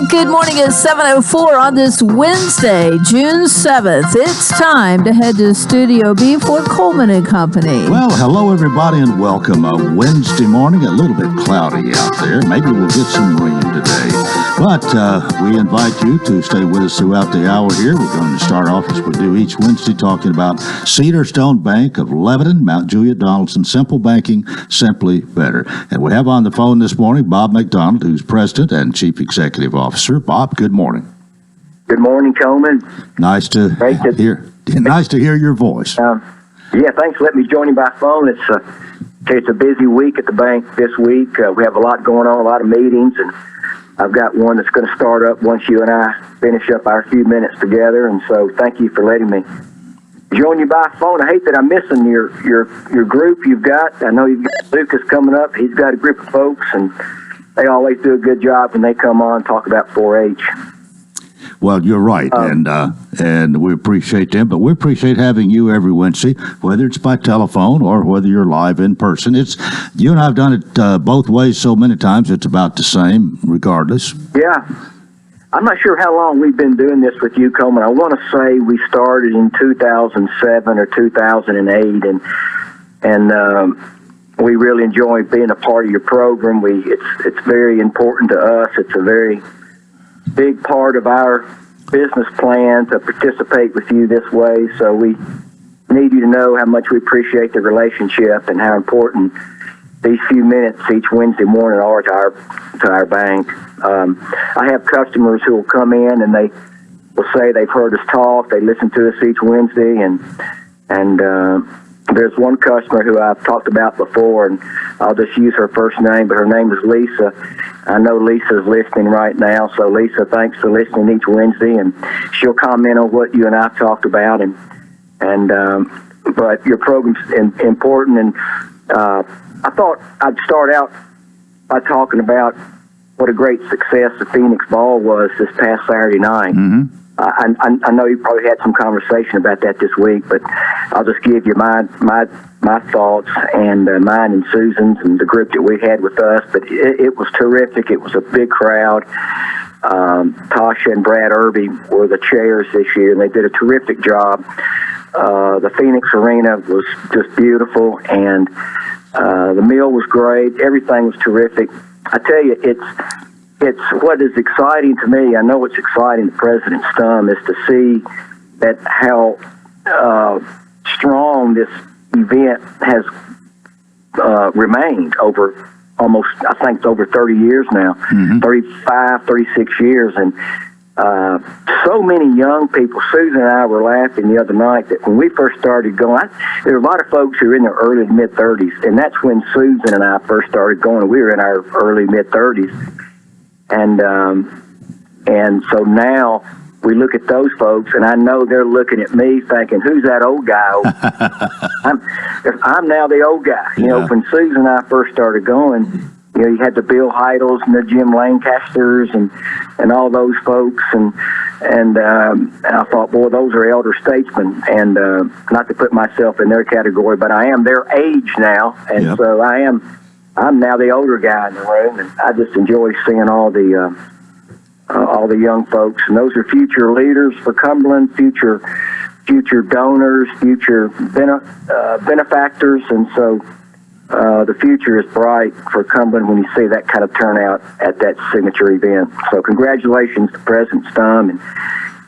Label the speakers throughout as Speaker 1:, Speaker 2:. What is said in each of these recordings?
Speaker 1: Good morning at 7:04 on this Wednesday, June 7th. It's time to head to Studio B for Coleman and Company.
Speaker 2: Well, hello everybody and welcome. A Wednesday morning, a little bit cloudy out there. Maybe we'll get some rain today. But we invite you to stay with us throughout the hour here. We're going to start off as we do each Wednesday talking about Cedar Stone Bank of Lebanon, Mount Juliet, Donaldson. Simple banking, simply better. And we have on the phone this morning Bob McDonald, who's President and Chief Executive Officer. Bob, good morning.
Speaker 3: Good morning, Coleman.
Speaker 2: Nice to hear your voice.
Speaker 3: Yeah, thanks for letting me join you by phone. It's a busy week at the bank this week. We have a lot going on, a lot of meetings, and I've got one that's going to start up once you and I finish up our few minutes together. And so, thank you for letting me join you by phone. I hate that I'm missing your group you've got. I know you've got Lucas coming up. He's got a group of folks, and they always do a good job when they come on and talk about 4-H.
Speaker 2: Well, you're right, and we appreciate them, but we appreciate having you every Wednesday, whether it's by telephone or whether you're live in person. You and I have done it both ways so many times, it's about the same, regardless.
Speaker 3: Yeah. I'm not sure how long we've been doing this with you, Coleman. I want to say we started in 2007 or 2008, and we really enjoy being a part of your program. It's very important to us. It's a very big part of our business plan to participate with you this way. So we need you to know how much we appreciate the relationship and how important these few minutes each Wednesday morning are to our bank. I have customers who will come in and they will say they've heard us talk. They listen to us each Wednesday, and there's one customer who I've talked about before, and I'll just use her first name, but her name is Lisa. I know Lisa's listening right now, so Lisa, thanks for listening each Wednesday, and she'll comment on what you and I talked about, but your program's important, and I thought I'd start out by talking about what a great success the Phoenix Ball was this past Saturday night. Mm-hmm. I know you probably had some conversation about that this week, but I'll just give you my thoughts and mine and Susan's and the group that we had with us. But it was terrific. It was a big crowd. Tasha and Brad Irby were the chairs this year, and they did a terrific job. The Phoenix Arena was just beautiful, and the meal was great. Everything was terrific. I tell you, it's what is exciting to me. I know it's exciting to President Stum is to see that how strong this event has remained over almost, I think it's over 30 years now, 35, 36 years. And so many young people, Susan and I were laughing the other night that when we first started going, there were a lot of folks who were in their early to mid-30s, and that's when Susan and I first started going. We were in our early mid-30s. And so now we look at those folks, and I know they're looking at me thinking, who's that old guy? I'm now the old guy. You know, when Susan and I first started going, you know, you had the Bill Heidels and the Jim Lancasters and all those folks, and I thought, boy, those are elder statesmen, and not to put myself in their category, but I am their age now, and so I'm now the older guy in the room, and I just enjoy seeing all the young folks, and those are future leaders for Cumberland, future donors, future benefactors, and so the future is bright for Cumberland when you see that kind of turnout at that signature event. So congratulations to President Stum and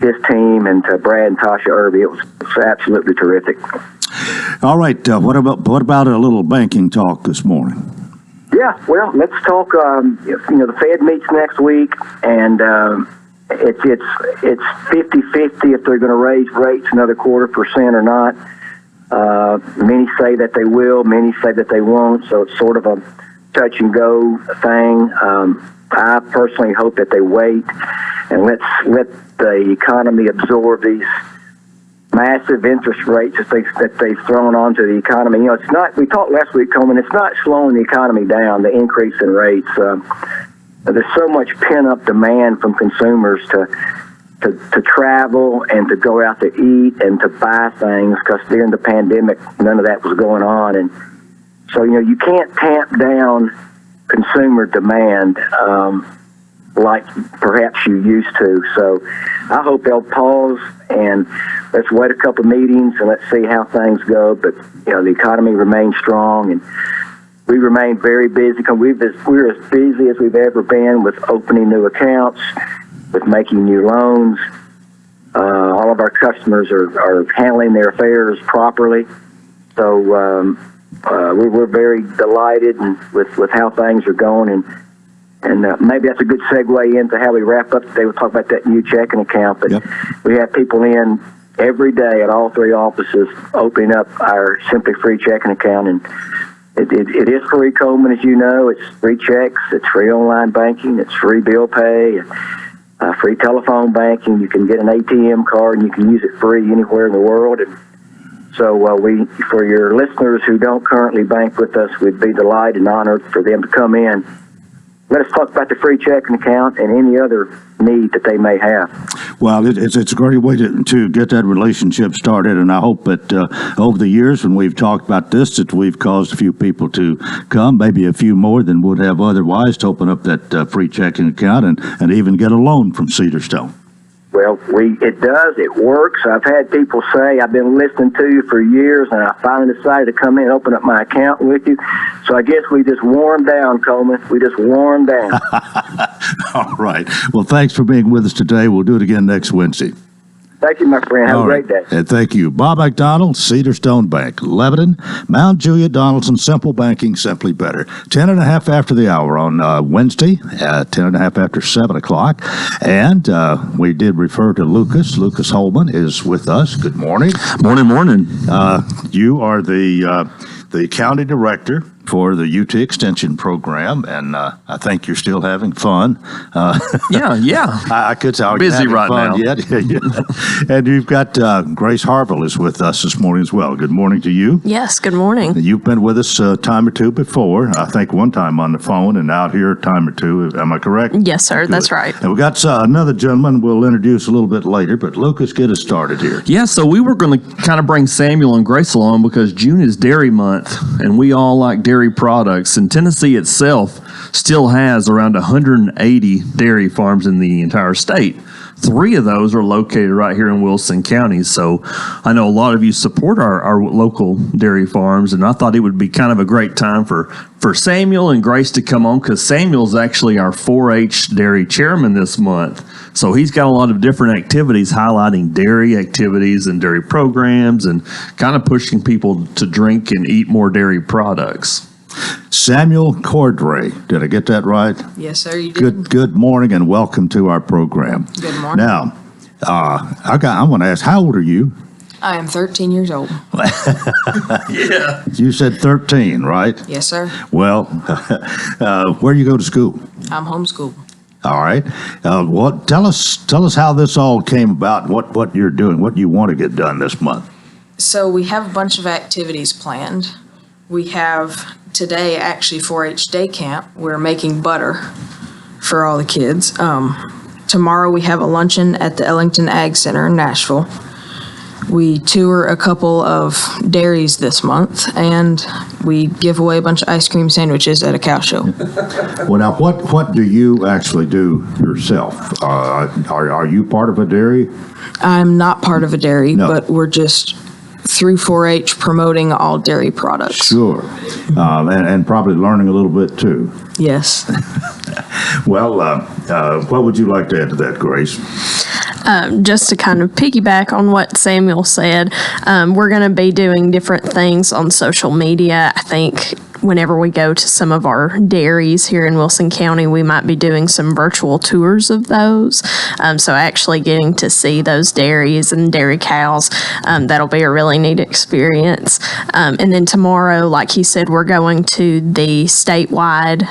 Speaker 3: his team, and to Brad and Tasha Irby. It was absolutely terrific.
Speaker 2: All right, what about a little banking talk this morning?
Speaker 3: Yeah, well, let's talk. The Fed meets next week, and it's 50-50 if they're going to raise rates another 0.25% or not. Many say that they will, many say that they won't, so it's sort of a touch and go thing. I personally hope that they wait and let the economy absorb these massive interest rates that they've thrown onto the economy. You know, it's not. We talked last week, Coleman. It's not slowing the economy down. The increase in rates. There's so much pent-up demand from consumers to travel and to go out to eat and to buy things, because during the pandemic, none of that was going on, and so you can't tamp down consumer demand like perhaps you used to. So I hope they'll pause and let's wait a couple of meetings and let's see how things go. But, the economy remains strong and we remain very busy because we're as busy as we've ever been with opening new accounts, with making new loans. All of our customers are handling their affairs properly. So we're very delighted with how things are going. And maybe that's a good segue into how we wrap up today. We'll talk about that new checking account. But
Speaker 2: Yep.
Speaker 3: We have people in every day at all three offices opening up our Simply Free checking account. And it is free, Coleman, as you know. It's free checks. It's free online banking. It's free bill pay. Free telephone banking. You can get an ATM card and you can use it free anywhere in the world. And so for your listeners who don't currently bank with us, we'd be delighted and honored for them to come in. Let us talk about the free checking account and any other need that they may have.
Speaker 2: Well, it's a great way to get that relationship started, and I hope that over the years when we've talked about this, that we've caused a few people to come, maybe a few more than would have otherwise, to open up that free checking account and even get a loan from Cedarstone.
Speaker 3: Well, it works. I've had people say, I've been listening to you for years, and I finally decided to come in and open up my account with you. So I guess we just warmed down, Coleman. We just warmed down.
Speaker 2: All right. Well, thanks for being with us today. We'll do it again next Wednesday.
Speaker 3: Thank you, my friend. Have a great day.
Speaker 2: And thank you. Bob McDonald, Cedarstone Bank, Lebanon, Mount Juliet, Donaldson, Simple Banking, Simply Better. 10:30 after the hour on Wednesday, 10:30 after 7 o'clock. And we did refer to Lucas. Lucas Holman is with us. Good morning.
Speaker 4: Morning.
Speaker 2: You are the county director for the UT Extension Program, and I think you're still having fun.
Speaker 4: Yeah.
Speaker 2: I could tell you're
Speaker 4: Busy
Speaker 2: having
Speaker 4: right
Speaker 2: fun
Speaker 4: now.
Speaker 2: yet. Yeah. And you've got Grace Harville is with us this morning as well. Good morning to you.
Speaker 5: Yes, good morning.
Speaker 2: You've been with us a time or two before. I think one time on the phone and out here a time or two. Am I correct?
Speaker 5: Yes, sir, that's
Speaker 2: Good.
Speaker 5: right.
Speaker 2: And we got another gentleman we'll introduce a little bit later, but Lucas, get us started here.
Speaker 4: Yeah, so we were going to kind of bring Samuel and Grace along because June is Dairy Month, and we all like dairy products. And Tennessee itself still has around 180 dairy farms in the entire state. 3 of those are located right here in Wilson County. So I know a lot of you support our local dairy farms, and I thought it would be kind of a great time for Samuel and Grace to come on, because Samuel's actually our 4-H dairy chairman this month. So he's got a lot of different activities highlighting dairy activities and dairy programs and kind of pushing people to drink and eat more dairy products.
Speaker 2: Samuel Cordray, did I get that right?
Speaker 6: Yes, sir, you did.
Speaker 2: Good morning and welcome to our program.
Speaker 6: Good morning.
Speaker 2: Now, I want to ask, how old are you?
Speaker 6: I am 13 years old.
Speaker 4: Yeah.
Speaker 2: You said 13, right?
Speaker 6: Yes, sir.
Speaker 2: Well, where do you go to school?
Speaker 6: I'm homeschooled.
Speaker 2: All right. Tell us how this all came about, what you're doing, what you want to get done this month.
Speaker 6: So we have a bunch of activities planned. We have today actually 4-H day camp. We're making butter for all the kids. Tomorrow we have a luncheon at the Ellington Ag Center in Nashville. We tour a couple of dairies this month, and we give away a bunch of ice cream sandwiches at a cow show.
Speaker 2: Well, now, what do you actually do yourself? Are you part of a dairy?
Speaker 6: I'm not part of a dairy,
Speaker 2: No.
Speaker 6: but we're just through 4-H promoting all dairy products.
Speaker 2: Sure. And probably learning a little bit, too.
Speaker 6: Yes.
Speaker 2: Well, what would you like to add to that, Grace?
Speaker 5: Just to kind of piggyback on what Samuel said, we're going to be doing different things on social media. I think whenever we go to some of our dairies here in Wilson County, we might be doing some virtual tours of those. So actually getting to see those dairies and dairy cows, that'll be a really neat experience. And then tomorrow, like he said, we're going to the statewide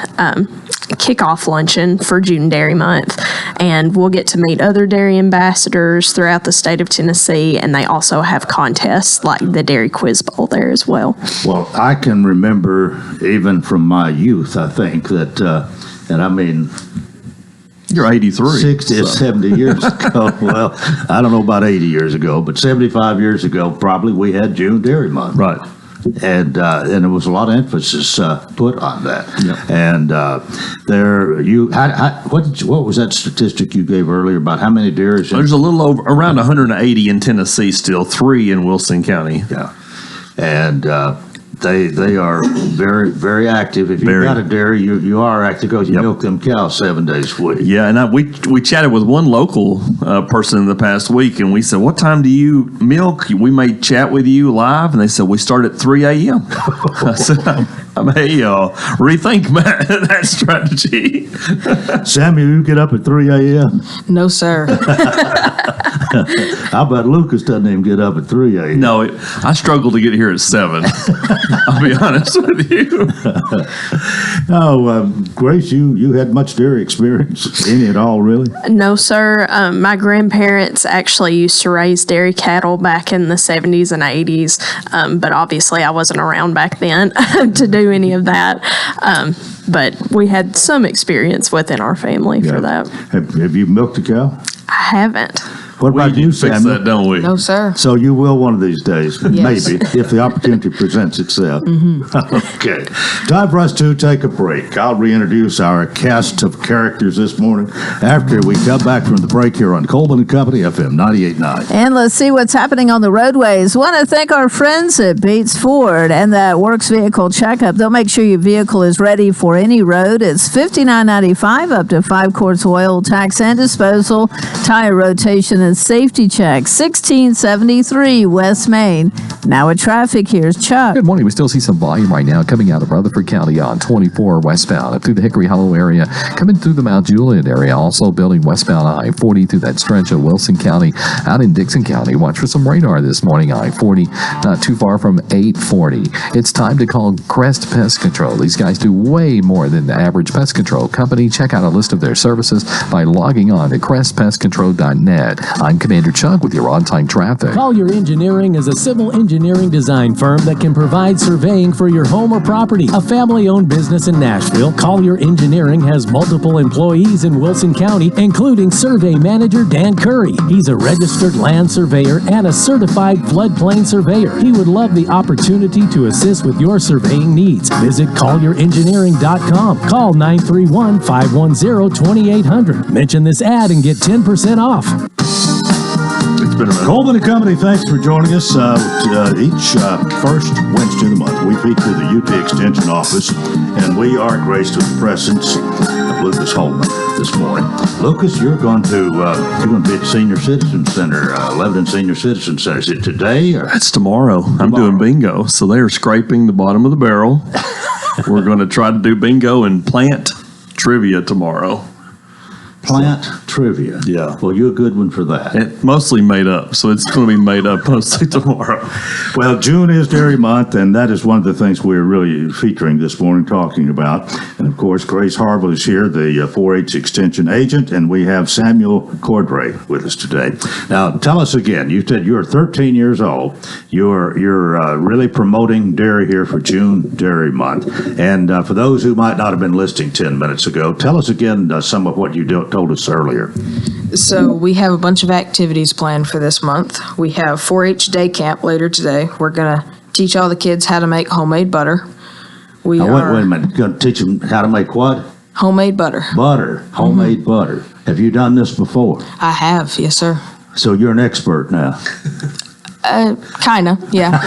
Speaker 5: kickoff luncheon for June Dairy Month, and we'll get to meet other dairy ambassadors throughout the state of Tennessee, and they also have contests like the Dairy Quiz Bowl there as well.
Speaker 2: Well, I can remember even from my youth, I think that, and I mean,
Speaker 4: You're 83.
Speaker 2: 60 or 70 years ago. Well, I don't know about 80 years ago, but 75 years ago, probably we had June Dairy Month.
Speaker 4: Right.
Speaker 2: And there was a lot of emphasis put on that. And what was that statistic you gave earlier about how many deer is in?
Speaker 4: There's a little over around 180 in Tennessee still, 3 in Wilson County.
Speaker 2: Yeah, and they are very, very active. If you've got a dairy, you are active because you milk them cows 7 days a week.
Speaker 4: Yeah, and we chatted with one local person in the past week, and we said, "What time do you milk?" We may chat with you live, and they said we start at 3 a.m. I said, rethink that strategy.
Speaker 2: Samuel, you get up at 3 a.m.?
Speaker 6: No, sir.
Speaker 2: How about Lucas doesn't even get up at 3 a.m.?
Speaker 4: No, I struggle to get here at 7. I'll be honest with you.
Speaker 2: Grace, you had much dairy experience, any at all, really?
Speaker 5: No, sir. My grandparents actually used to raise dairy cattle back in the 70s and 80s, but obviously I wasn't around back then to do any of that. But we had some experience within our family for that.
Speaker 2: Have you milked a cow?
Speaker 5: I haven't.
Speaker 2: What about you,
Speaker 4: Fix
Speaker 2: Samuel?
Speaker 4: that, don't we?
Speaker 6: No, sir.
Speaker 2: So you will one of these days,
Speaker 6: Yes.
Speaker 2: maybe, if the opportunity presents itself. Okay. Time for us to take a break. I'll reintroduce our cast of characters this morning after we come back from the break here on Coleman and Company, FM 98.9.
Speaker 1: And let's see what's happening on the roadways. Want to thank our friends at Bates Ford and that Works Vehicle Checkup. They'll make sure your vehicle is ready for any road. It's $59.95 up to 5 quarts oil, tax and disposal, tire rotation and safety check. 1673 West Main. Now with traffic, here's Chuck.
Speaker 7: Good morning. We still see some volume right now coming out of Rutherford County on 24 westbound up through the Hickory Hollow area, coming through the Mount Juliet area, also building westbound I-40 through that stretch of Wilson County. Out in Dixon County, watch for some radar this morning, I-40, not too far from 840. It's time to call Crest Pest Control. These guys do way more than the average pest control company. Check out a list of their services by logging on to crestpestcontrol.net. I'm Commander Chuck with your on-time traffic.
Speaker 8: Collier Engineering is a civil engineering design firm that can provide surveying for your home or property. A family-owned business in Nashville, Collier Engineering has multiple employees in Wilson County, including survey manager Dan Curry. He's a registered land surveyor and a certified floodplain surveyor. He would love the opportunity to assist with your surveying needs. Visit collierengineering.com. Call 931-510-2800. Mention this ad and get 10% off.
Speaker 4: It's been a minute.
Speaker 2: Coleman and Company, thanks for joining us. Each first Wednesday of the month, we feature the UT Extension Office, and we are graced with the presence of Lucas Holman this morning. Lucas, you're going to be at Senior Citizen Center, Lebanon Senior Citizen Center. Is it today? Or?
Speaker 4: That's tomorrow. I'm doing bingo. So they are scraping the bottom of the barrel. We're going to try to do bingo and plant trivia tomorrow.
Speaker 2: Plant trivia.
Speaker 4: Yeah.
Speaker 2: Well, you're a good one for that.
Speaker 4: It mostly made up, so it's going to be made up mostly tomorrow.
Speaker 2: Well, June is Dairy Month, and that is one of the things we're really featuring this morning, talking about. And of course, Grace Harville is here, the 4-H Extension agent, and we have Samuel Cordray with us today. Now, tell us again. You said you're 13 years old. You're really promoting dairy here for June Dairy Month. And for those who might not have been listening 10 minutes ago, tell us again some of what you told us earlier.
Speaker 6: So we have a bunch of activities planned for this month. We have 4-H day camp later today. We're going to teach all the kids how to make homemade butter.
Speaker 2: Wait a minute. You're going to teach them how to make what?
Speaker 6: Homemade butter.
Speaker 2: Butter. Homemade butter. Have you done this before?
Speaker 6: I have, yes, sir.
Speaker 2: So you're an expert now.
Speaker 6: Kinda, yeah.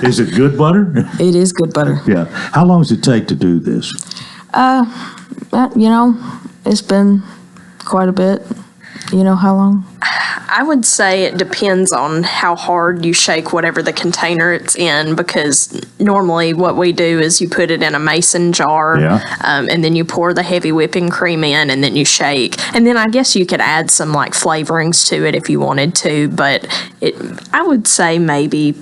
Speaker 2: Is it good butter?
Speaker 6: It is good butter.
Speaker 2: Yeah. How long does it take to do this?
Speaker 6: It's been quite a bit. You know how long?
Speaker 5: I would say it depends on how hard you shake whatever the container it's in, because normally what we do is you put it in a mason jar, and then you pour the heavy whipping cream in, and then you shake. And then I guess you could add some like flavorings to it if you wanted to, but I would say maybe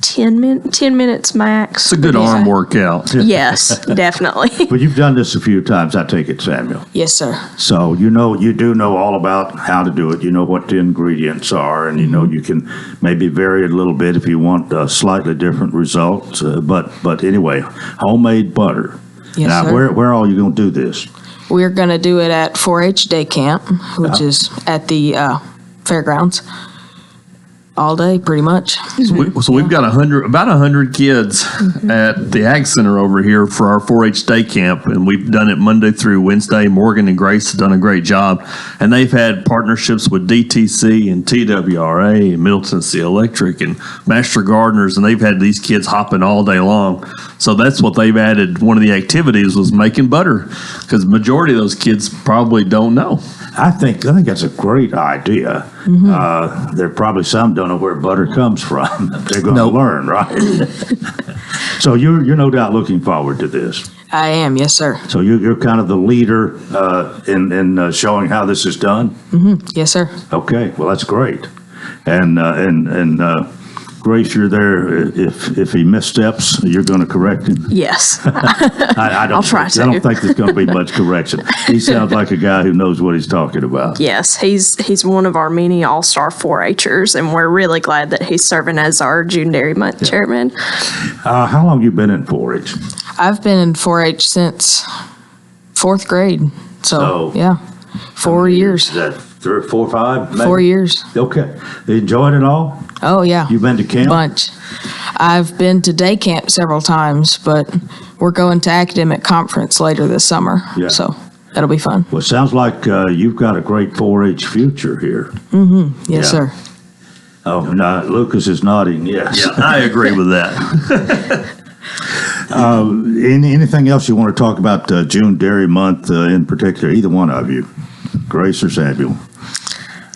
Speaker 5: 10 minutes max.
Speaker 4: It's a good arm workout.
Speaker 5: Yes, definitely.
Speaker 2: But you've done this a few times, I take it, Samuel.
Speaker 6: Yes, sir.
Speaker 2: So you do know all about how to do it. You know what the ingredients are, and you know you can maybe vary it a little bit if you want a slightly different result. But anyway, homemade butter.
Speaker 6: Yes,
Speaker 2: now,
Speaker 6: sir.
Speaker 2: where are you going to do this?
Speaker 6: We're going to do it at 4-H day camp, which is at the fairgrounds. all day, pretty much.
Speaker 4: So we've got about 100 kids at the Ag Center over here for our 4-H day camp, and we've done it Monday through Wednesday. Morgan and Grace have done a great job, and they've had partnerships with DTC and TWRA and Middle Tennessee Electric and Master Gardeners, and they've had these kids hopping all day long. So that's what they've added. One of the activities was making butter, because the majority of those kids probably don't know.
Speaker 2: I think that's a great idea. There are probably some don't know where butter comes from. They're going to learn, right? So you're no doubt looking forward to this.
Speaker 6: I am, yes, sir.
Speaker 2: So you're kind of the leader in showing how this is done.
Speaker 6: Yes, sir.
Speaker 2: Okay, well that's great. And Grace, you're there. If he missteps, you're going to correct him.
Speaker 5: Yes.
Speaker 2: I don't.
Speaker 5: I'll try to.
Speaker 2: I don't think there's going to be much correction. He sounds like a guy who knows what he's talking about.
Speaker 5: Yes, he's one of our many all-star 4-H'ers, and we're really glad that he's serving as our June Dairy Month chairman.
Speaker 2: How long you been in 4-H?
Speaker 6: I've been in 4-H since 4th grade. So yeah, 4 years.
Speaker 2: Is that 3 or 4 or 5? Maybe?
Speaker 6: 4 years.
Speaker 2: Okay. You enjoyed it all?
Speaker 6: Oh, yeah.
Speaker 2: You been to camp?
Speaker 6: Bunch. I've been to day camp several times, but we're going to academic conference later this summer.
Speaker 2: Yeah.
Speaker 6: So that'll be fun.
Speaker 2: Well, it sounds like you've got a great 4-H future here.
Speaker 6: Yes,
Speaker 2: Yeah.
Speaker 6: sir.
Speaker 2: Oh, no, Lucas is nodding yes.
Speaker 4: Yeah, I agree with that.
Speaker 2: Anything else you want to talk about June Dairy Month in particular? Either one of you, Grace or Samuel?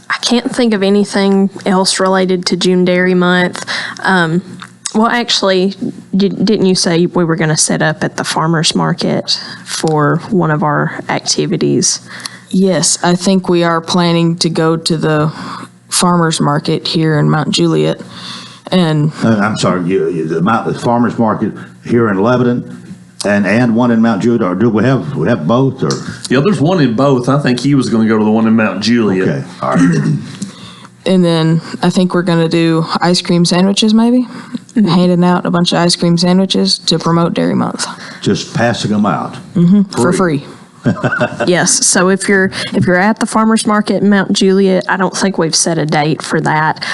Speaker 5: I can't think of anything else related to June Dairy Month. Well, actually, didn't you say we were going to set up at the farmer's market for one of our activities?
Speaker 6: Yes, I think we are planning to go to the farmer's market here in Mount Juliet. And
Speaker 2: I'm sorry, the farmer's market here in Lebanon and one in Mount Juliet, or do we have both? Or
Speaker 4: Yeah, there's one in both. I think he was going to go to the one in Mount Juliet.
Speaker 2: okay, all right.
Speaker 6: and then I think we're going to do ice cream sandwiches, maybe handing out a bunch of ice cream sandwiches to promote Dairy Month
Speaker 2: Just passing them out
Speaker 6: for free.
Speaker 5: Yes. So if you're at the farmer's market in Mount Juliet, I don't think we've set a date for that.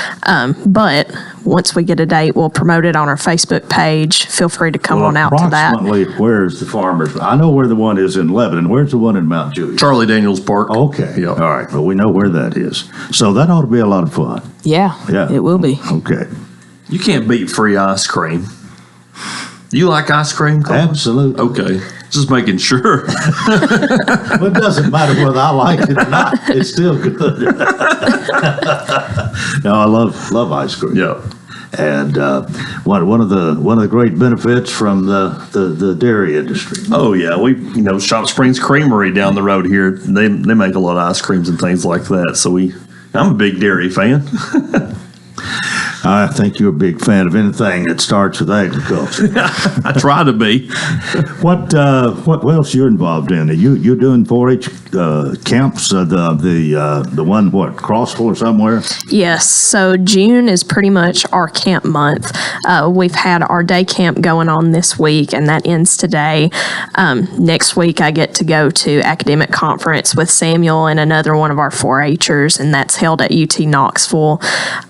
Speaker 5: But once we get a date, we'll promote it on our Facebook page. Feel free to come on out to that.
Speaker 2: Approximately, where's the farmer's? I know where the one is in Lebanon. Where's the one in Mount Juliet?
Speaker 4: Charlie Daniels Park.
Speaker 2: Okay.
Speaker 4: Yeah.
Speaker 2: All right. Well, we know where that is. So that ought to be a lot of fun.
Speaker 6: Yeah,
Speaker 2: Yeah.
Speaker 6: it will be.
Speaker 2: Okay.
Speaker 4: You can't beat free ice cream. You like ice cream, Coleman?
Speaker 2: Absolutely.
Speaker 4: Okay. Just making sure.
Speaker 2: Well, it doesn't matter whether I like it or not. It's still good. No, I love ice cream.
Speaker 4: Yeah.
Speaker 2: And one of the great benefits from the dairy industry.
Speaker 4: Oh yeah, Shop Springs Creamery down the road here. They make a lot of ice creams and things like that. So I'm a big dairy fan.
Speaker 2: I think you're a big fan of anything that starts with agriculture.
Speaker 4: I try to be.
Speaker 2: What else you're involved in? You doing 4-H camps? The one Crossville or somewhere?
Speaker 5: Yes. So June is pretty much our camp month. We've had our day camp going on this week, and that ends today. Next week, I get to go to academic conference with Samuel and another one of our 4-H'ers, and that's held at UT Knoxville.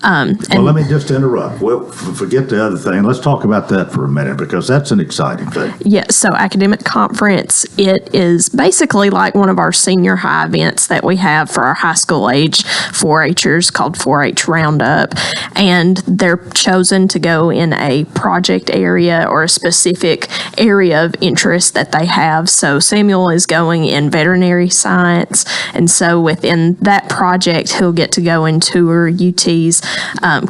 Speaker 2: Well, let me just interrupt. Well, forget the other thing. Let's talk about that for a minute, because that's an exciting thing.
Speaker 5: Yeah, so academic conference, it is basically like one of our senior high events that we have for our high school age 4-H'ers called 4-H Roundup. And they're chosen to go in a project area or a specific area of interest that they have. So Samuel is going in veterinary science. And so within that project, he'll get to go and tour UT's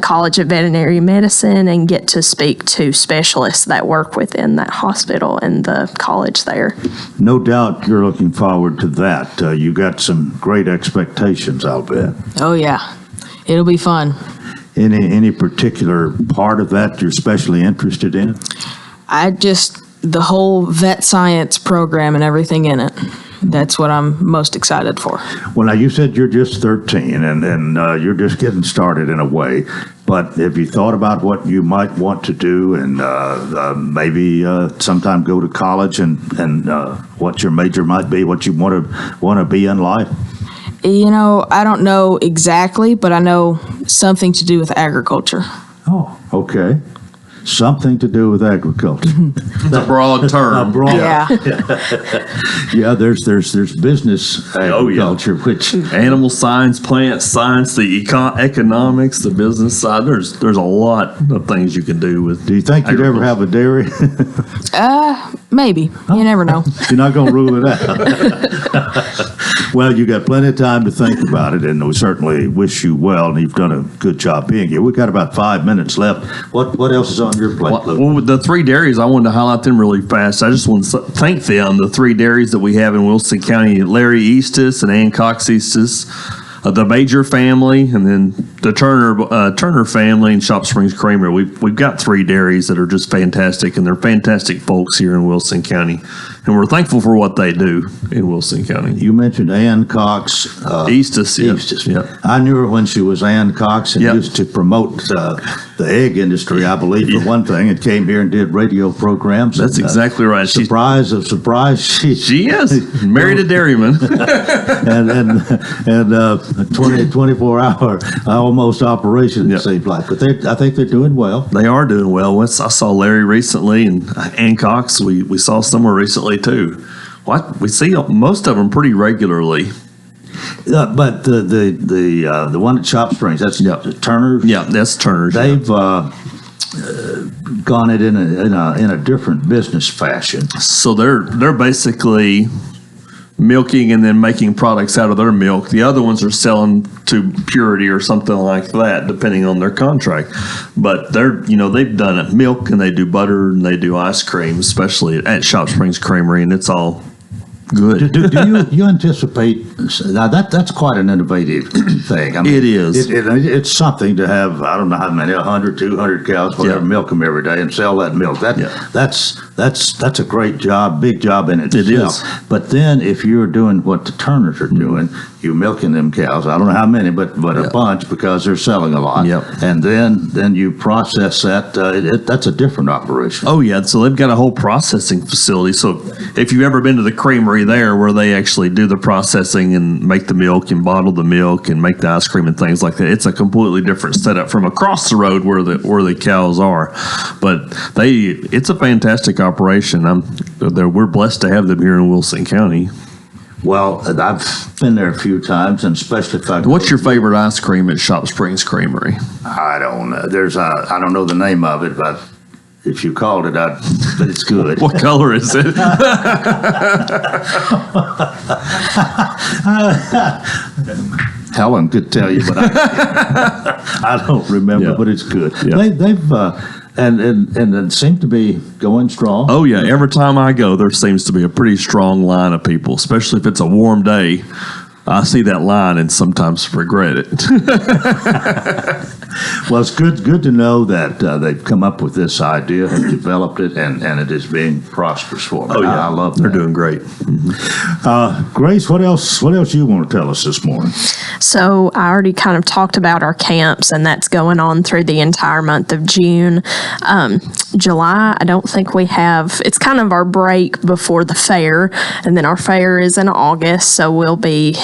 Speaker 5: College of Veterinary Medicine and get to speak to specialists that work within that hospital and the college there.
Speaker 2: No doubt you're looking forward to that. You got some great expectations, I'll bet.
Speaker 6: Oh, yeah. It'll be fun.
Speaker 2: Any particular part of that you're especially interested in?
Speaker 6: The whole vet science program and everything in it. That's what I'm most excited for.
Speaker 2: Well, now you said you're just 13 and you're just getting started in a way, but have you thought about what you might want to do and maybe sometime go to college and what your major might be, what you want to be in life?
Speaker 6: You know, I don't know exactly, but I know something to do with agriculture.
Speaker 2: Oh, okay. Something to do with agriculture.
Speaker 4: It's a broad term.
Speaker 6: Yeah.
Speaker 2: Yeah, there's business agriculture, which
Speaker 4: Animal science, plant science, the economics, the business side. There's a lot of things you can do with.
Speaker 2: do you think you'd ever have a dairy?
Speaker 6: Maybe. You never know.
Speaker 2: You're not going to rule it out. Well, you got plenty of time to think about it, and we certainly wish you well, and you've done a good job being here. We've got about 5 minutes left. What else is on your plate, Luke?
Speaker 4: Well, the three dairies, I wanted to highlight them really fast. I just want to thank them, the three dairies that we have in Wilson County, Larry Eastis and Ann Cox Eastis, the Major family, and then the Turner family and Shop Springs Creamery. We've got three dairies that are just fantastic, and they're fantastic folks here in Wilson County, and we're thankful for what they do in Wilson County.
Speaker 2: You mentioned Ann Cox.
Speaker 4: Eastis, yeah.
Speaker 2: Eastis.
Speaker 4: Yeah.
Speaker 2: I knew her when she was Ann Cox and
Speaker 4: Yep.
Speaker 2: used to promote the egg industry, I believe, for one thing, and came here and did radio programs.
Speaker 4: That's
Speaker 2: And,
Speaker 4: exactly right.
Speaker 2: Surprise of surprise,
Speaker 4: She is married a dairyman.
Speaker 2: and 24 hour almost operation,
Speaker 4: Yep.
Speaker 2: it seems like. But I think they're doing well.
Speaker 4: They are doing well. I saw Larry recently, and Ann Cox we saw somewhere recently too. We see most of them pretty regularly.
Speaker 2: But the one at Shop Springs, that's Turner's.
Speaker 4: Yeah, that's Turner's. Yeah.
Speaker 2: They've gone it in a different business fashion.
Speaker 4: So they're basically milking and then making products out of their milk. The other ones are selling to Purity or something like that, depending on their contract. But they've done it milk, and they do butter, and they do ice cream, especially at Shop Springs Creamery, and it's all good.
Speaker 2: Do you anticipate now that's quite an innovative thing? I mean,
Speaker 4: It is.
Speaker 2: It's something to have. I don't know how many, 100, 200 cows, whatever,
Speaker 4: Yeah.
Speaker 2: milk them every day and sell that milk. That's a great job, big job in
Speaker 4: It
Speaker 2: itself.
Speaker 4: is.
Speaker 2: But then if you're doing what the Turners are doing, you're milking them cows. I don't know how many, but a bunch, because they're selling a lot.
Speaker 4: Yep.
Speaker 2: And then you process that. That's a different operation.
Speaker 4: Oh yeah, so they've got a whole processing facility. So if you've ever been to the creamery there, where they actually do the processing and make the milk and bottle the milk and make the ice cream and things like that, it's a completely different setup from across the road where the cows are. But it's a fantastic operation. We're blessed to have them here in Wilson County.
Speaker 2: Well, I've been there a few times, and especially if I go.
Speaker 4: What's your favorite ice cream at Shop Springs Creamery?
Speaker 2: I don't know. I don't know the name of it, but if you called it, but it's good.
Speaker 4: What color is it?
Speaker 2: Helen could tell you, but I don't remember.
Speaker 4: Yeah.
Speaker 2: But it's good.
Speaker 4: Yeah.
Speaker 2: They've and it seemed to be going strong.
Speaker 4: Oh yeah, every time I go, there seems to be a pretty strong line of people, especially if it's a warm day. I see that line and sometimes regret it.
Speaker 2: Well, it's good to know that they've come up with this idea, have developed it, and it is being prosperous for them.
Speaker 4: Oh yeah,
Speaker 2: I love that.
Speaker 4: They're doing great.
Speaker 2: Grace, what else you want to tell us this morning?
Speaker 5: So I already kind of talked about our camps, and that's going on through the entire month of June. July, I don't think we have. It's kind of our break before the fair, and then our fair is in August, so we'll be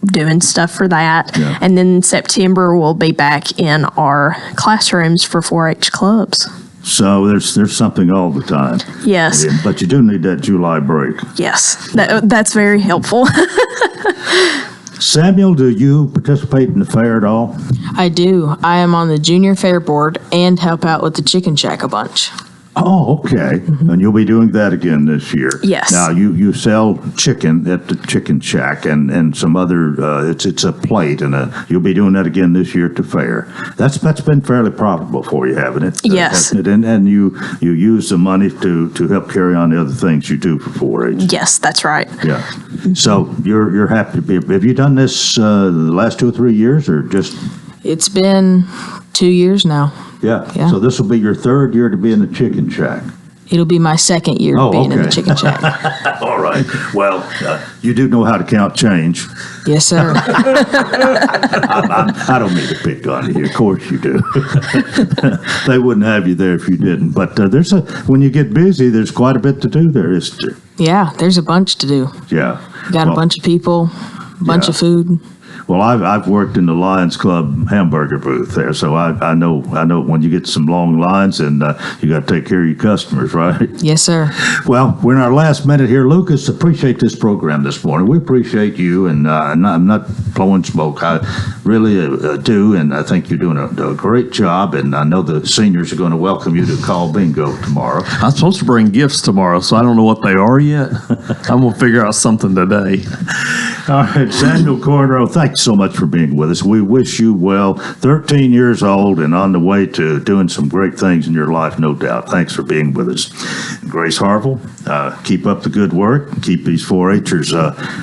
Speaker 5: doing stuff for that.
Speaker 2: Yeah.
Speaker 5: And then in September, we'll be back in our classrooms for 4-H clubs.
Speaker 2: So there's something all the time.
Speaker 5: Yes.
Speaker 2: Yeah, but you do need that July break.
Speaker 5: Yes, that's very helpful.
Speaker 2: Samuel, do you participate in the fair at all?
Speaker 6: I do. I am on the junior fair board and help out with the chicken shack a bunch.
Speaker 2: Oh, okay. And you'll be doing that again this year.
Speaker 5: Yes.
Speaker 2: Now, you sell chicken at the Chicken Shack and some other, it's a plate, and you'll be doing that again this year at the fair. That's been fairly profitable for you, haven't it?
Speaker 5: Yes.
Speaker 2: Hasn't it? And you use the money to help carry on the other things you do for 4-H.
Speaker 5: Yes, that's right.
Speaker 2: Yeah. So you're happy to be, have you done this the last 2 or 3 years, or just?
Speaker 6: It's been 2 years now.
Speaker 2: Yeah.
Speaker 6: Yeah.
Speaker 2: So this will be your 3rd year to be in the Chicken Shack.
Speaker 6: It'll be my 2nd year being in the
Speaker 2: okay.
Speaker 6: chicken shack.
Speaker 2: All right. Well, you do know how to count change.
Speaker 6: Yes, sir.
Speaker 2: I don't mean to pick on you. Of course you do. They wouldn't have you there if you didn't. But when you get busy, there's quite a bit to do there, isn't there?
Speaker 6: Yeah, there's a bunch to do.
Speaker 2: Yeah.
Speaker 6: Got a
Speaker 2: Well,
Speaker 6: bunch of people bunch of food.
Speaker 2: Well, I've worked in the Lions Club hamburger booth there, so I know when you get some long lines, and you got to take care of your customers, right?
Speaker 6: Yes, sir.
Speaker 2: Well, we're in our last minute here. Lucas, appreciate this program this morning. We appreciate you, and I'm not blowing smoke. I really do, and I think you're doing a great job, and I know the seniors are going to welcome you to Call Bingo tomorrow.
Speaker 4: I'm supposed to bring gifts tomorrow, so I don't know what they are yet. I'm going to figure out something today.
Speaker 2: All right, Samuel Cordero, thanks so much for being with us. We wish you well. 13 years old and on the way to doing some great things in your life, no doubt. Thanks for being with us. Grace Harville, keep up the good work. Keep these 4-Hers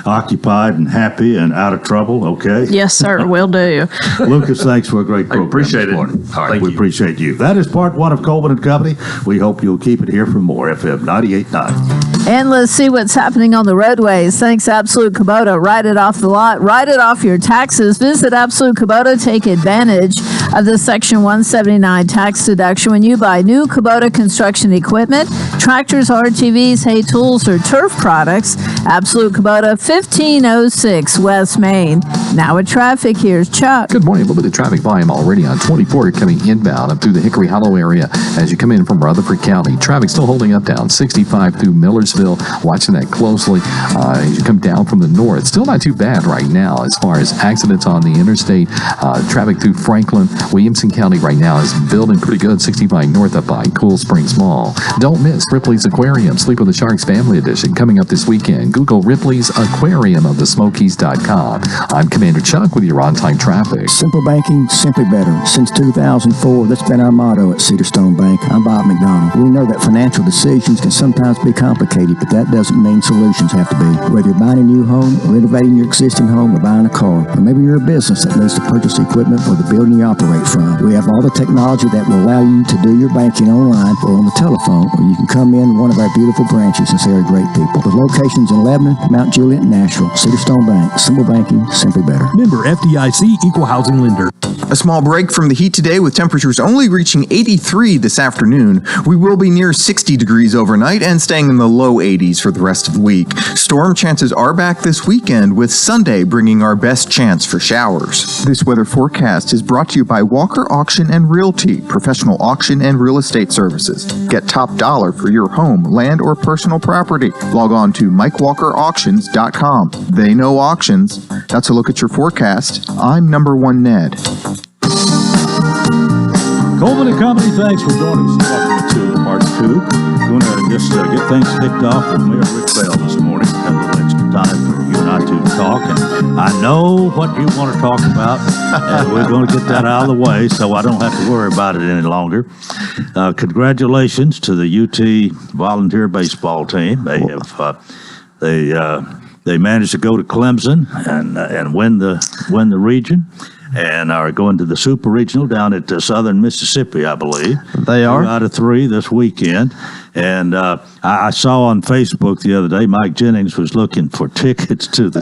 Speaker 2: occupied and happy and out of trouble, okay?
Speaker 5: Yes, sir. Will do.
Speaker 2: Lucas, thanks for a great program
Speaker 4: appreciate
Speaker 2: this
Speaker 4: it.
Speaker 2: morning. All right,
Speaker 4: Thank
Speaker 2: we
Speaker 4: you.
Speaker 2: appreciate you. That is part one of Coleman and Company. We hope you'll keep it here for more. FM 98.9.
Speaker 1: And let's see what's happening on the roadways. Thanks, Absolute Kubota. Write it off the lot. Write it off your taxes. Visit Absolute Kubota. Take advantage of the Section 179 tax deduction when you buy new Kubota construction equipment, tractors, RTVs, hay tools, or turf products. Absolute Kubota, 1506 West Main. Now with traffic, here's Chuck.
Speaker 7: Good morning. A little bit of traffic volume already on 24 coming inbound up through the Hickory Hollow area as you come in from Rutherford County. Traffic still holding up down 65 through Millersville. Watching that closely as you come down from the north. Still not too bad right now as far as accidents on the interstate. Traffic through Franklin, Williamson County right now is building pretty good. 65 north up by Cool Springs Mall. Don't miss Ripley's Aquarium, Sleep with the Sharks Family Edition coming up this weekend. Google Ripley's Aquarium of the Smokies.com. I'm Commander Chuck with your on-time traffic.
Speaker 9: Simple banking, simply better. Since 2004, that's been our motto at Cedarstone Bank. I'm Bob McDonald. We know that financial decisions can sometimes be complicated, but that doesn't mean solutions have to be. Whether you're buying a new home, renovating your existing home, or buying a car, or maybe you're a business that needs to purchase equipment for the building you operate from, we have all the technology that will allow you to do your banking online or on the telephone, or you can come in one of our beautiful branches and see our great people. With locations in Lebanon, Mount Juliet, and Nashville, Cedarstone Bank. Simple banking, simply better.
Speaker 8: Member FDIC Equal Housing Lender.
Speaker 10: A small break from the heat today with temperatures only reaching 83 this afternoon. We will be near 60 degrees overnight and staying in the low 80s for the rest of the week. Storm chances are back this weekend with Sunday bringing our best chance for showers. This weather forecast is brought to you by Walker Auction and Realty, professional auction and real estate services. Get top dollar for your home, land, or personal property. Log on to MikeWalkerAuctions.com. They know auctions. That's a look at your forecast. I'm number one Ned.
Speaker 2: Coleman and Company, thanks for joining us. Welcome to part two. We're going to just get things kicked off with Mayor Rick Bell this morning. Have a little extra time for you and I to talk. And I know what you want to talk about, and we're going to get that out of the way so I don't have to worry about it any longer. Congratulations to the UT volunteer baseball team. They have they managed to go to Clemson and win the region, and are going to the Super Regional down at Southern Mississippi, I believe.
Speaker 11: They are.
Speaker 2: 2 out of 3 this weekend. And I saw on Facebook the other day, Mike Jennings was looking for tickets to the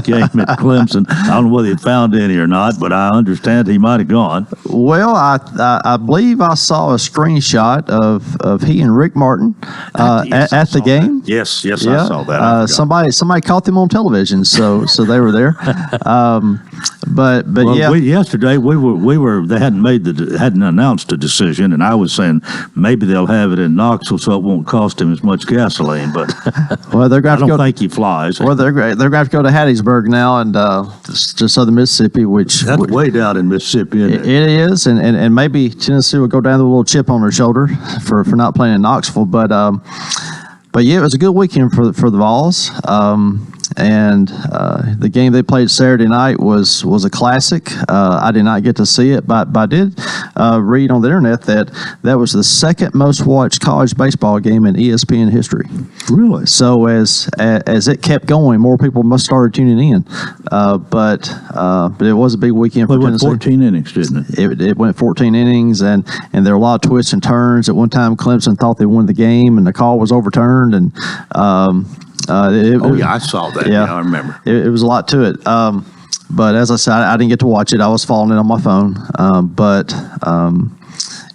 Speaker 2: game at Clemson. I don't know whether he found any or not, but I understand he might have gone.
Speaker 11: Well, I believe I saw a screenshot of he and Rick Martin at the game.
Speaker 2: Yes,
Speaker 11: Yeah,
Speaker 2: I saw that.
Speaker 11: somebody caught them on television, so they were there. But
Speaker 2: Well,
Speaker 11: yeah,
Speaker 2: yesterday we were they hadn't announced a decision, and I was saying maybe they'll have it in Knoxville so it won't cost him as much gasoline. But
Speaker 11: well, they're
Speaker 2: I
Speaker 11: going to
Speaker 2: don't
Speaker 11: go.
Speaker 2: think he flies.
Speaker 11: Well, they're going to have to go to Hattiesburg now and to Southern Mississippi, which
Speaker 2: That's way down in Mississippi, isn't it?
Speaker 11: it is, and maybe Tennessee will go down with a little chip on their shoulder for not playing in Knoxville, but yeah, it was a good weekend for the Vols. And the game they played Saturday night was a classic. I did not get to see it, but I did read on the internet that was the second most watched college baseball game in ESPN history.
Speaker 2: Really?
Speaker 11: So as it kept going, more people must started tuning in. But it was a big weekend for
Speaker 2: It went
Speaker 11: Tennessee.
Speaker 2: 14 innings, didn't it?
Speaker 11: It went 14 innings, and there were a lot of twists and turns. At one time, Clemson thought they won the game, and the call was overturned. And
Speaker 2: I saw that. Yeah, I remember.
Speaker 11: It was a lot to it. But as I said, I didn't get to watch it. I was following it on my phone.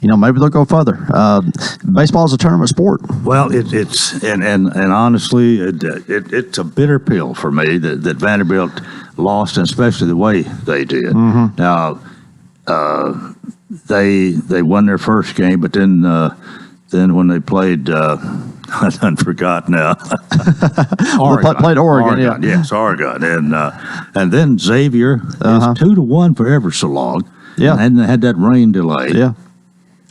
Speaker 11: Maybe they'll go further. Baseball is a tournament sport.
Speaker 2: Well, it's honestly, it's a bitter pill for me that Vanderbilt lost, and especially the way they did. Now, they won their first game, but then when they played, I done forgot now.
Speaker 11: Oregon. Played Oregon, yeah.
Speaker 2: Yes, Oregon, and then Xavier is 2-1 for ever so long.
Speaker 11: Yeah,
Speaker 2: and they had that rain delay.
Speaker 11: Yeah,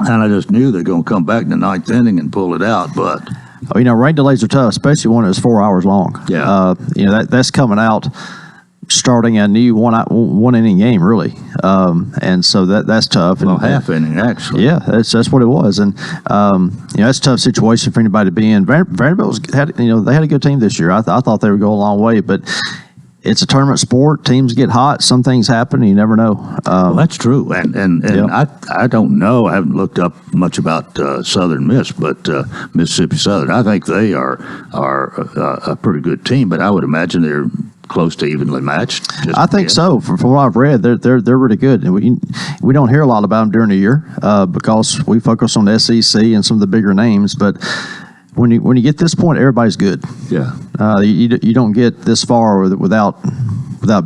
Speaker 2: and I just knew they're going to come back in the ninth inning and pull it out, but.
Speaker 11: Rain delays are tough, especially when it's 4 hours long.
Speaker 2: Yeah.
Speaker 11: That's coming out starting a new one inning game, really. And so that's tough.
Speaker 2: Well, half inning, actually.
Speaker 11: Yeah, that's what it was. And, that's a tough situation for anybody to be in. Vanderbilt they had a good team this year. I thought they would go a long way, but it's a tournament sport. Teams get hot. Some things happen. And you never know.
Speaker 2: Well, that's true. And I don't know. I haven't looked up much about Southern Miss, but Mississippi Southern. I think they are a pretty good team. But I would imagine they're close to evenly matched.
Speaker 11: I think so. From what I've read, they're really good. And we don't hear a lot about them during the year because we focus on the SEC and some of the bigger names, but. When you get this point, everybody's good.
Speaker 2: Yeah.
Speaker 11: You don't get this far without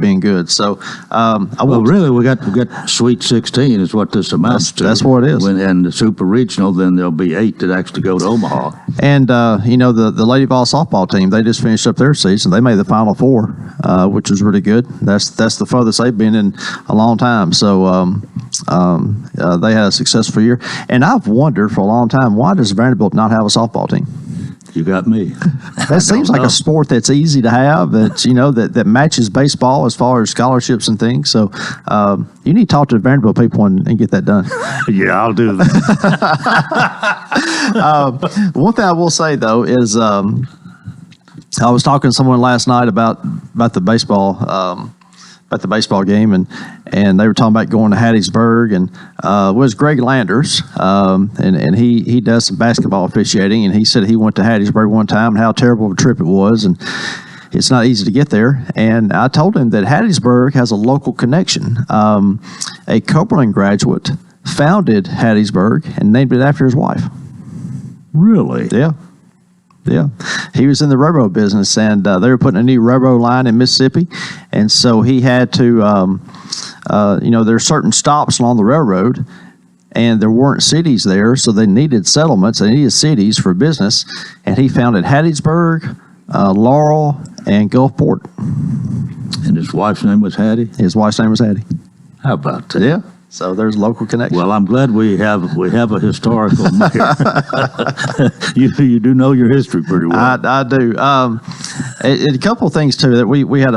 Speaker 11: being good. So,
Speaker 2: really, we got Sweet 16 is what this amounts to.
Speaker 11: That's what it is.
Speaker 2: And the Super Regional, then there'll be 8 that actually go to Omaha.
Speaker 11: And the Lady Vol softball team, they just finished up their season. They made the Final Four, which was really good. That's the furthest they've been in a long time. So they had a successful year. And I've wondered for a long time, why does Vanderbilt not have a softball team?
Speaker 2: You got me.
Speaker 11: That seems like a sport that's easy to have. That's that matches baseball as far as scholarships and things. So you need to talk to the Vanderbilt people and get that done.
Speaker 2: Yeah, I'll do that.
Speaker 11: One thing I will say though is I was talking to someone last night about the baseball. At the baseball game, and they were talking about going to Hattiesburg, and it was Greg Landers, and he does some basketball officiating, and he said he went to Hattiesburg one time and how terrible of a trip it was, and it's not easy to get there. And I told him that Hattiesburg has a local connection. A Coleman graduate founded Hattiesburg and named it after his wife.
Speaker 2: Really?
Speaker 11: Yeah. Yeah, he was in the railroad business, and they were putting a new railroad line in Mississippi, and so he had to, there are certain stops along the railroad, and there weren't cities there, so they needed settlements, they needed cities for business, and he founded Hattiesburg, Laurel, and Gulfport.
Speaker 2: And his wife's name was Hattie?
Speaker 11: His wife's name was Hattie.
Speaker 2: How about that?
Speaker 11: Yeah. So there's local connection.
Speaker 2: Well, I'm glad we have a historical mayor. You do know your history pretty well.
Speaker 11: I do. A couple of things too that we had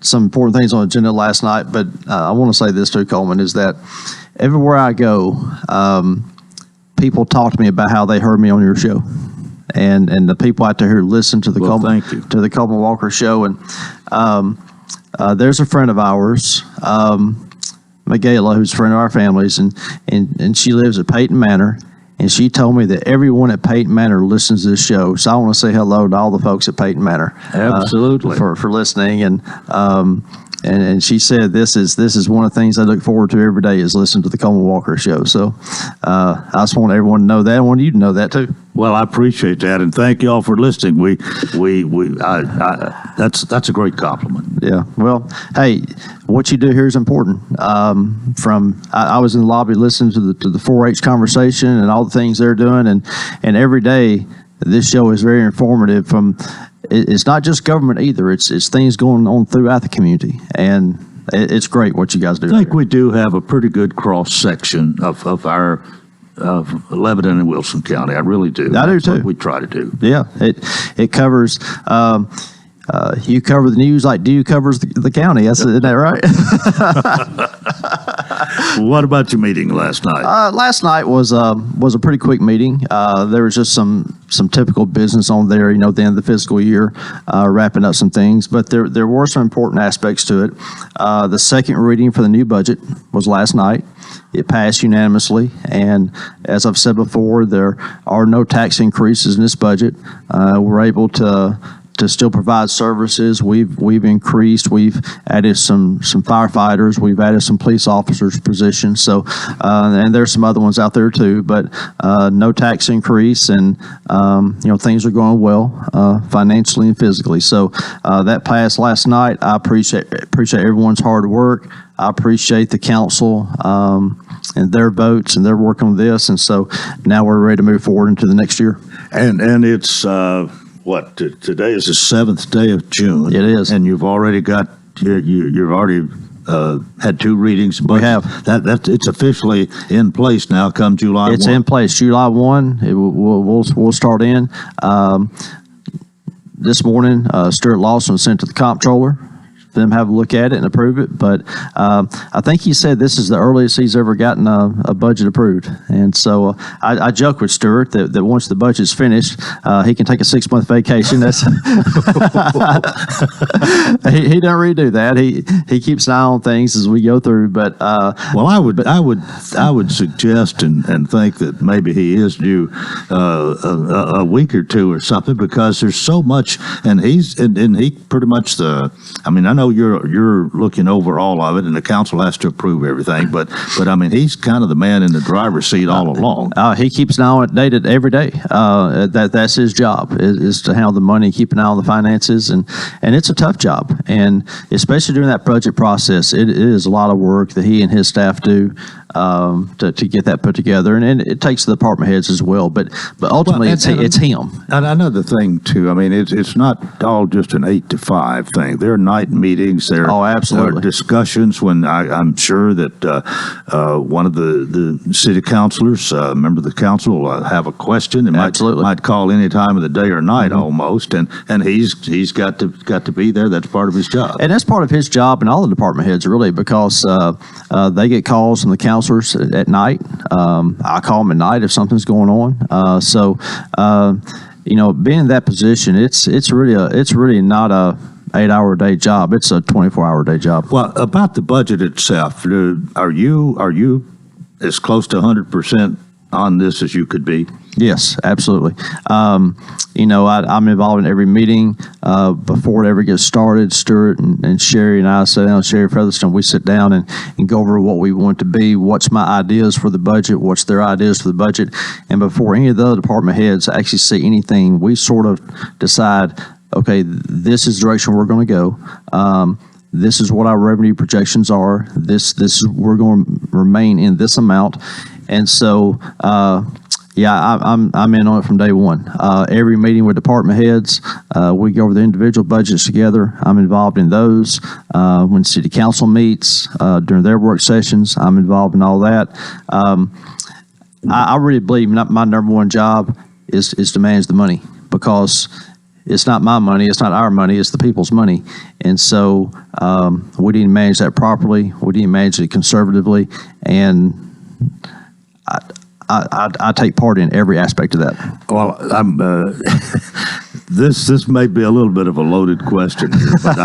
Speaker 11: some important things on the agenda last night, but I want to say this too, Coleman, is that everywhere I go, people talk to me about how they heard me on your show, and the people out there who listen to the Coleman Walker show, and there's a friend of ours. Miguela, who's a friend of our families, and she lives at Peyton Manor, and she told me that everyone at Peyton Manor listens to this show. So I want to say hello to all the folks at Peyton Manor.
Speaker 2: Absolutely.
Speaker 11: For listening, and she said this is one of the things I look forward to every day is listening to the Coleman Walker show. So I just want everyone to know that. I want you to know that too.
Speaker 2: Well, I appreciate that, and thank you all for listening. That's a great compliment.
Speaker 11: Yeah. Well, hey, what you do here is important. I was in the lobby listening to the 4-H conversation and all the things they're doing, and every day this show is very informative. It's not just government either. It's things going on throughout the community, and it's great what you guys do.
Speaker 2: I think we do have a pretty good cross section of our. Of Lebanon and Wilson County. I really do.
Speaker 11: I do too.
Speaker 2: What we try to do.
Speaker 11: Yeah, it covers. You cover the news like Dew covers the county. Isn't that right?
Speaker 2: What about your meeting last night?
Speaker 11: Last night was a pretty quick meeting. There was just some typical business on there. At the end of the fiscal year, wrapping up some things. But there were some important aspects to it. The second reading for the new budget was last night. It passed unanimously, and as I've said before, there are no tax increases in this budget. We're able to to still provide services. We've increased. We've added some firefighters. We've added some police officers positions. So, and there's some other ones out there too. But no tax increase, and things are going well financially and physically. So that passed last night. I appreciate everyone's hard work. I appreciate the council and their votes and their work on this. And so now we're ready to move forward into the next year.
Speaker 2: And it's today is the 7th day of June.
Speaker 11: It is.
Speaker 2: And you've already got you've already had 2 readings.
Speaker 11: We have.
Speaker 2: That it's officially in place now come July 1.
Speaker 11: It's in place July 1. We'll start in. This morning, Stuart Lawson sent to the comptroller. Them have a look at it and approve it. But I think he said this is the earliest he's ever gotten a budget approved. And so I joke with Stuart that once the budget's finished, he can take a 6-month vacation. That's he doesn't really do that. He keeps an eye on things as we go through. But
Speaker 2: well, I would suggest and think that maybe he is due a week or 2 or something, because there's so much, and he pretty much I know you're looking over all of it, and the council has to approve everything. But I mean, he's kind of the man in the driver's seat all along.
Speaker 11: He keeps an eye on it dated every day. That's his job is to handle the money, keep an eye on the finances, and it's a tough job. And especially during that budget process, it is a lot of work that he and his staff do to get that put together, and it takes the department heads as well. But ultimately, it's him.
Speaker 2: And another thing too, I mean, it's not all just an 8 to 5 thing. There are night meetings. There
Speaker 11: absolutely.
Speaker 2: are discussions when I'm sure that one of the city councilors, member of the council, will have a question and might call any time of the day or night almost, and he's got to be there. That's part of his job.
Speaker 11: And that's part of his job, and all the department heads really, because they get calls from the councilors at night. I call them at night if something's going on. Being in that position, it's really not a 8-hour day job. It's a 24-hour day job.
Speaker 2: Well, about the budget itself, are you as close to 100% on this as you could be?
Speaker 11: Yes, absolutely. I'm involved in every meeting before it ever gets started. Stuart and Sherry and I sit down, Sherry Featherstone, we sit down and go over what we want to be, what's my ideas for the budget, what's their ideas for the budget. And before any of the other department heads actually see anything, we sort of decide, okay, this is the direction we're going to go. This is what our revenue projections are. We're going to remain in this amount. And so, I'm in on it from day one. Every meeting with department heads, we go over the individual budgets together. I'm involved in those. When city council meets, during their work sessions, I'm involved in all that. I really believe my number one job is to manage the money, because it's not my money, it's not our money, it's the people's money. And so we need to manage that properly. We need to manage it conservatively. And I take part in every aspect of that.
Speaker 2: Well, I'm. This may be a little bit of a loaded question here, but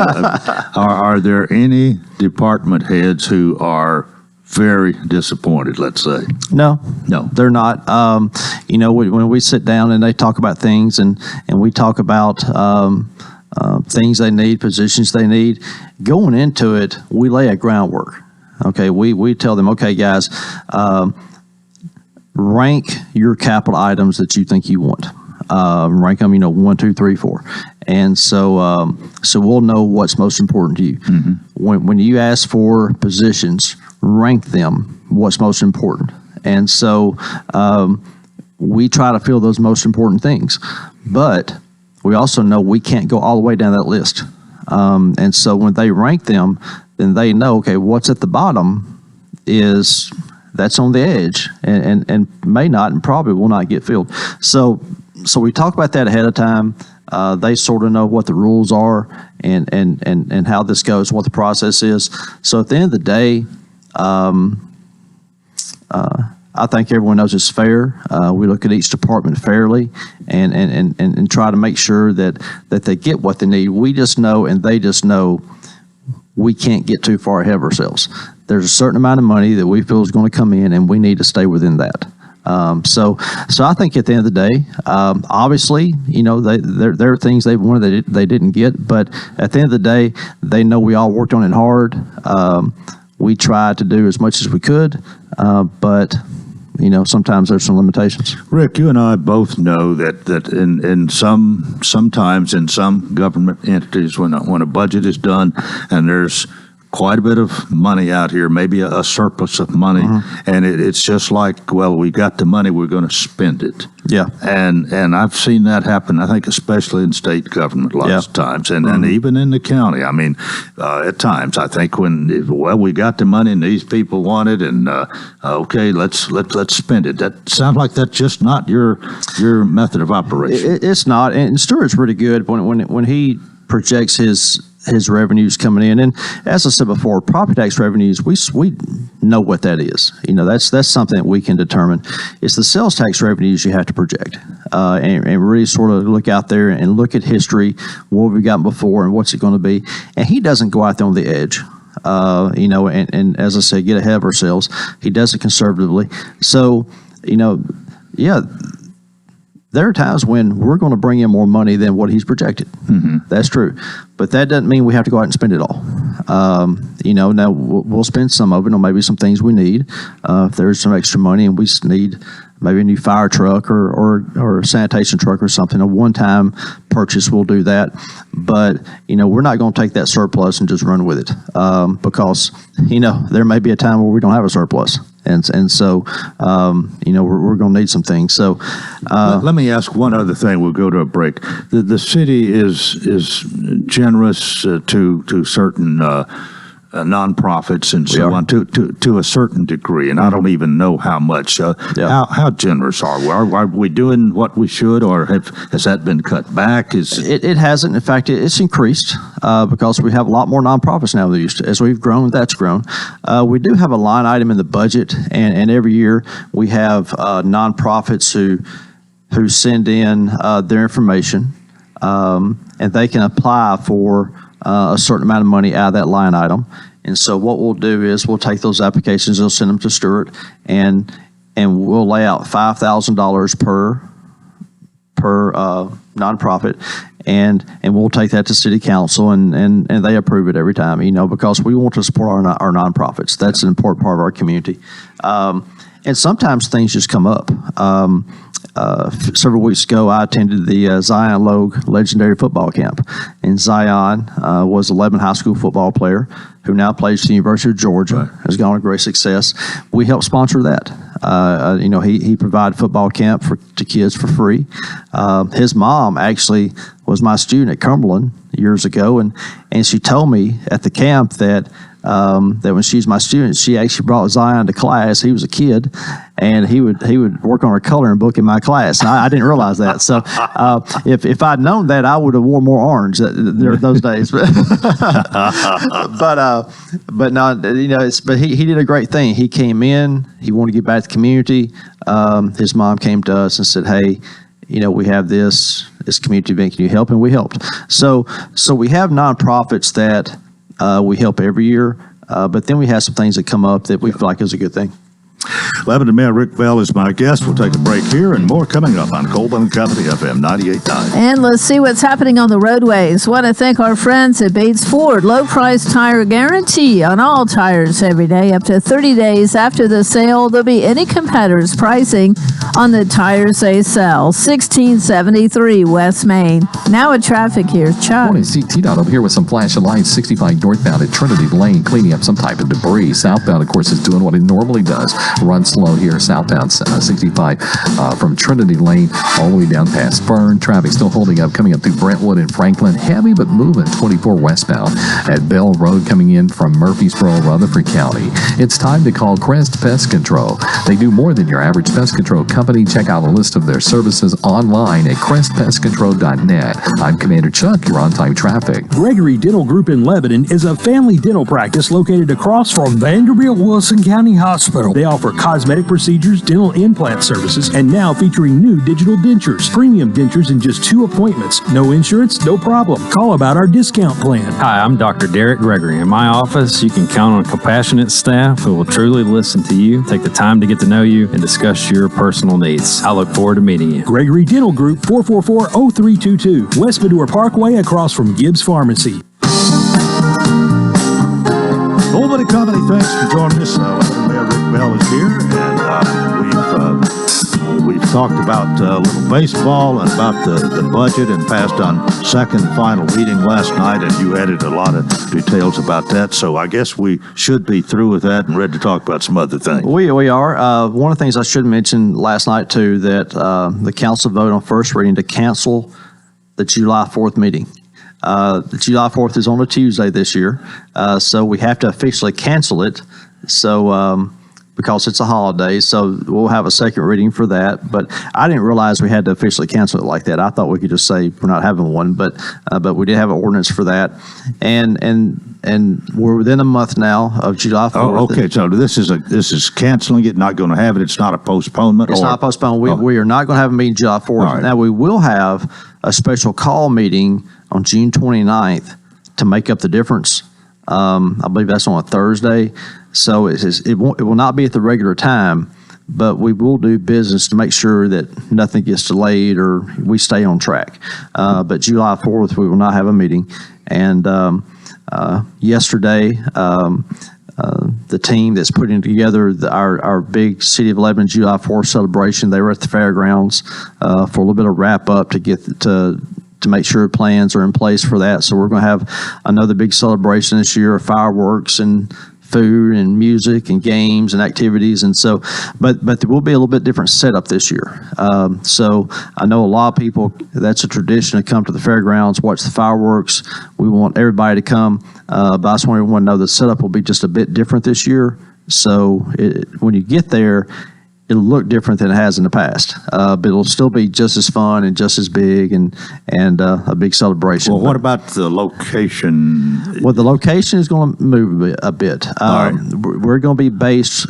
Speaker 2: are there any department heads who are very disappointed, let's say?
Speaker 11: No, they're not. When we sit down and they talk about things, and we talk about things they need, positions they need, going into it, we lay a groundwork. Okay, we tell them, okay, guys, rank your capital items that you think you want. Rank them, 1, 2, 3, 4. And so we'll know what's most important to you. Mm-hmm. When you ask for positions, rank them what's most important. And so we try to fill those most important things. But we also know we can't go all the way down that list. And so when they rank them, then they know, okay, what's at the bottom that's on the edge and may not and probably will not get filled. So we talk about that ahead of time. They sort of know what the rules are and how this goes, what the process is. So at the end of the day, I think everyone knows it's fair. We look at each department fairly and try to make sure that they get what they need. We just know, and they just know, we can't get too far ahead of ourselves. There's a certain amount of money that we feel is going to come in, and we need to stay within that. So I think at the end of the day, obviously, there are things they wanted they didn't get, but at the end of the day, they know we all worked on it hard. We tried to do as much as we could, but sometimes there's some limitations.
Speaker 2: Rick, you and I both know that sometimes in some government entities, when a budget is done and there's quite a bit of money out here, maybe a surplus of money, and it's just like, well, we got the money, we're going to spend it.
Speaker 11: Yeah.
Speaker 2: And I've seen that happen, I think, especially in state government lots of times, and even in the county. I mean, at times, I think we got the money and these people want it, and okay, let's spend it. That sounds like that's just not your method of operation.
Speaker 11: It's not, and Stuart's really good when he projects his revenues coming in. And as I said before, property tax revenues, we know what that is. That's something that we can determine. It's the sales tax revenues you have to project and really sort of look out there and look at history, what have we gotten before and what's it going to be. And he doesn't go out there on the edge. And as I said, get ahead of ourselves. He does it conservatively. So, there are times when we're going to bring in more money than what he's projected. That's true. But that doesn't mean we have to go out and spend it all. Now we'll spend some of it on maybe some things we need. If there's some extra money and we need maybe a new fire truck or a sanitation truck or something, a one-time purchase, we'll do that. But, we're not going to take that surplus and just run with it because, there may be a time where we don't have a surplus. And so, we're going to need some things. So,
Speaker 2: let me ask one other thing. We'll go to a break. The city is generous to certain nonprofits and so on to a certain degree, and I don't even know how much. How generous are we? Are we doing what we should, or has that been cut back?
Speaker 11: It hasn't. In fact, it's increased because we have a lot more nonprofits now than we used to. As we've grown, that's grown. We do have a line item in the budget, and every year we have nonprofits who send in their information, and they can apply for a certain amount of money out of that line item. And so what we'll do is we'll take those applications, we'll send them to Stuart, and we'll lay out $5,000 per nonprofit, and we'll take that to city council, and they approve it every time, because we want to support our nonprofits. That's an important part of our community. And sometimes things just come up. Several weeks ago, I attended the Zion Logue legendary football camp. And Zion was an 11 high school football player who now plays for the University of Georgia, has gone to great success. We helped sponsor that. He provided football camp to kids for free. His mom actually was my student at Cumberland years ago, and she told me at the camp that when she was my student, she actually brought Zion to class. He was a kid, and he would work on her coloring book in my class. And I didn't realize that. So if I'd known that, I would have worn more orange those days. But no, but he did a great thing. He came in. He wanted to get back to the community. His mom came to us and said, "Hey, we have this community event. Can you help?" And we helped. So we have nonprofits that we help every year, but then we have some things that come up that we feel like is a good thing.
Speaker 2: Lebanon Mayor Rick Bell is my guest. We'll take a break here and more coming up on Coleman Company FM 98.9.
Speaker 1: And let's see what's happening on the roadways. Want to thank our friends at Bates Ford. Low price tire guarantee on all tires every day. Up to 30 days after the sale, there'll be any competitor's pricing on the tires they sell. 1673 West Main. Now at traffic, here's Chuck.
Speaker 7: Morning, CT Dot here with some flashing lights. 65 northbound at Trinity Lane, cleaning up some type of debris. Southbound, of course, is doing what it normally does. Run slow here, southbound 65 from Trinity Lane all the way down past Fern. Traffic still holding up coming up through Brentwood and Franklin. Heavy but moving 24 westbound at Bell Road coming in from Murfreesboro, Rutherford County. It's time to call Crest Pest Control. They do more than your average pest control company. Check out a list of their services online at crestpestcontrol.net. I'm Commander Chuck. You're on time traffic.
Speaker 12: Gregory Dental Group in Lebanon is a family dental practice located across from Vanderbilt Wilson County Hospital. They offer cosmetic cosmetic procedures, dental implant services, and now featuring new digital dentures. Premium dentures in just 2 appointments. No insurance, no problem. Call about our discount plan.
Speaker 13: Hi, I'm Dr. Derek Gregory. In my office, you can count on compassionate staff who will truly listen to you, take the time to get to know you, and discuss your personal needs. I look forward to meeting you.
Speaker 12: Gregory Dental Group, 444-0322, West Medora Parkway, across from Gibbs Pharmacy.
Speaker 2: Coleman Company, thanks for joining us. Mayor Rick Bell is here, and we've talked about a little baseball and about the budget, and passed on second and final reading last night, and you added a lot of details about that. So I guess we should be through with that and ready to talk about some other things.
Speaker 11: We are. One of the things I should mention last night, too, that the council voted on first reading to cancel the July 4th meeting. The July 4th is on a Tuesday this year, so we have to officially cancel it. So because it's a holiday, so we'll have a second reading for that. But I didn't realize we had to officially cancel it like that. I thought we could just say we're not having one, but we did have an ordinance for that, and we're within a month now of July 4th.
Speaker 2: Oh, okay. So this is canceling it, not going to have it. It's not a postponement.
Speaker 11: It's not postponed. We are not going to have a meeting July 4th.
Speaker 2: Right.
Speaker 11: Now we will have a special call meeting on June 29th to make up the difference. I believe that's on a Thursday. So it will not be at the regular time, but we will do business to make sure that nothing gets delayed or we stay on track. But July 4th, we will not have a meeting. And yesterday, the team that's putting together our big City of Lebanon July 4th celebration, they were at the fairgrounds for a little bit of wrap up to make sure plans are in place for that. So we're going to have another big celebration this year of fireworks and food and music and games and activities. And so, but there will be a little bit different setup this year. So I know a lot of people, that's a tradition to come to the fairgrounds, watch the fireworks. We want everybody to come. But I just want everyone to know the setup will be just a bit different this year. So when you get there, it'll look different than it has in the past, but it'll still be just as fun and just as big and a big celebration.
Speaker 2: Well, what about the location?
Speaker 11: Well, the location is going to move a bit.
Speaker 2: Right.
Speaker 11: We're going to be based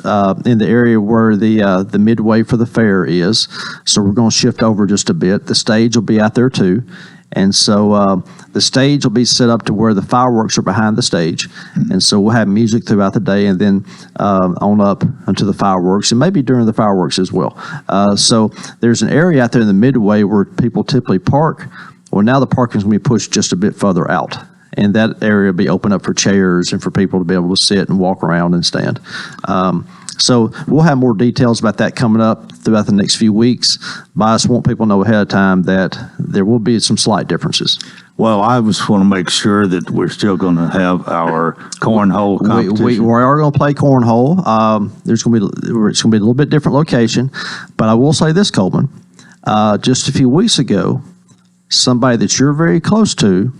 Speaker 11: in the area where the midway for the fair is, so we're going to shift over just a bit. The stage will be out there too. And so the stage will be set up to where the fireworks are behind the stage. And so we'll have music throughout the day and then on up until the fireworks and maybe during the fireworks as well. So there's an area out there in the midway where people typically park. Well, now the parking is going to be pushed just a bit further out. And that area will be open up for chairs and for people to be able to sit and walk around and stand. So we'll have more details about that coming up throughout the next few weeks. But I just want people to know ahead of time that there will be some slight differences.
Speaker 2: Well, I just want to make sure that we're still going to have our cornhole competition.
Speaker 11: We are going to play cornhole. It's going to be a little bit different location. But I will say this, Coleman. Just a few weeks ago, somebody that you're very close to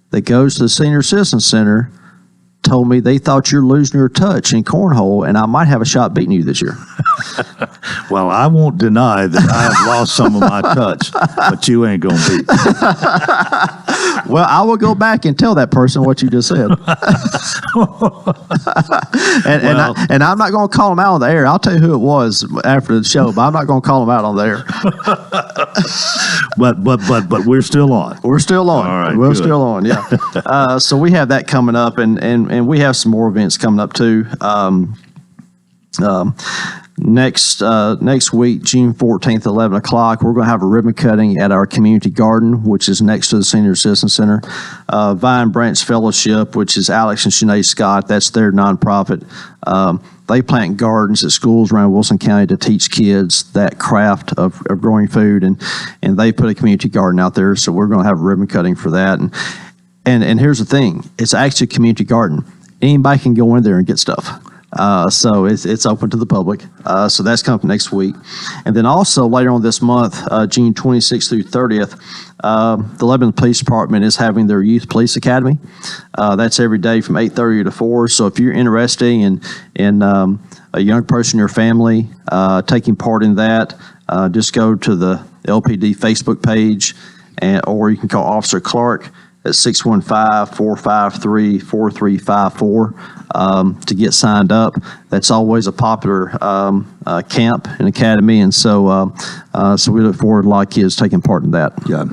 Speaker 11: that goes to the Senior Citizen Center told me they thought you're losing your touch in cornhole, and I might have a shot beating you this year.
Speaker 2: Well, I won't deny that I have lost some of my touch, but you ain't going to beat me.
Speaker 11: Well, I will go back and tell that person what you just said. and I'm not going to call them out on the air. I'll tell you who it was after the show, but I'm not going to call them out on the air.
Speaker 2: But we're still on.
Speaker 11: We're still on.
Speaker 2: All right,
Speaker 11: we're
Speaker 2: good.
Speaker 11: still on, yeah. So we have that coming up, and we have some more events coming up too. Next week, June 14th, 11 o'clock, we're going to have a ribbon cutting at our community garden, which is next to the Senior Citizen Center. Vine Branch Fellowship, which is Alex and Sinead Scott, that's their nonprofit. They plant gardens at schools around Wilson County to teach kids that craft of growing food, and they put a community garden out there, so we're going to have a ribbon cutting for that. And here's the thing, it's actually a community garden. Anybody can go in there and get stuff. So it's open to the public. So that's coming next week. And then also later on this month, June 26th through 30th, the Lebanon Police Department is having their Youth Police Academy. That's every day from 8:30 to 4. So if you're interested in a young person in your family taking part in that, just go to the LPD Facebook page, or you can call Officer Clark at 615-453-4354 to get signed up. That's always a popular camp and academy, and so we look forward to a lot of kids taking part in that.
Speaker 2: Yeah.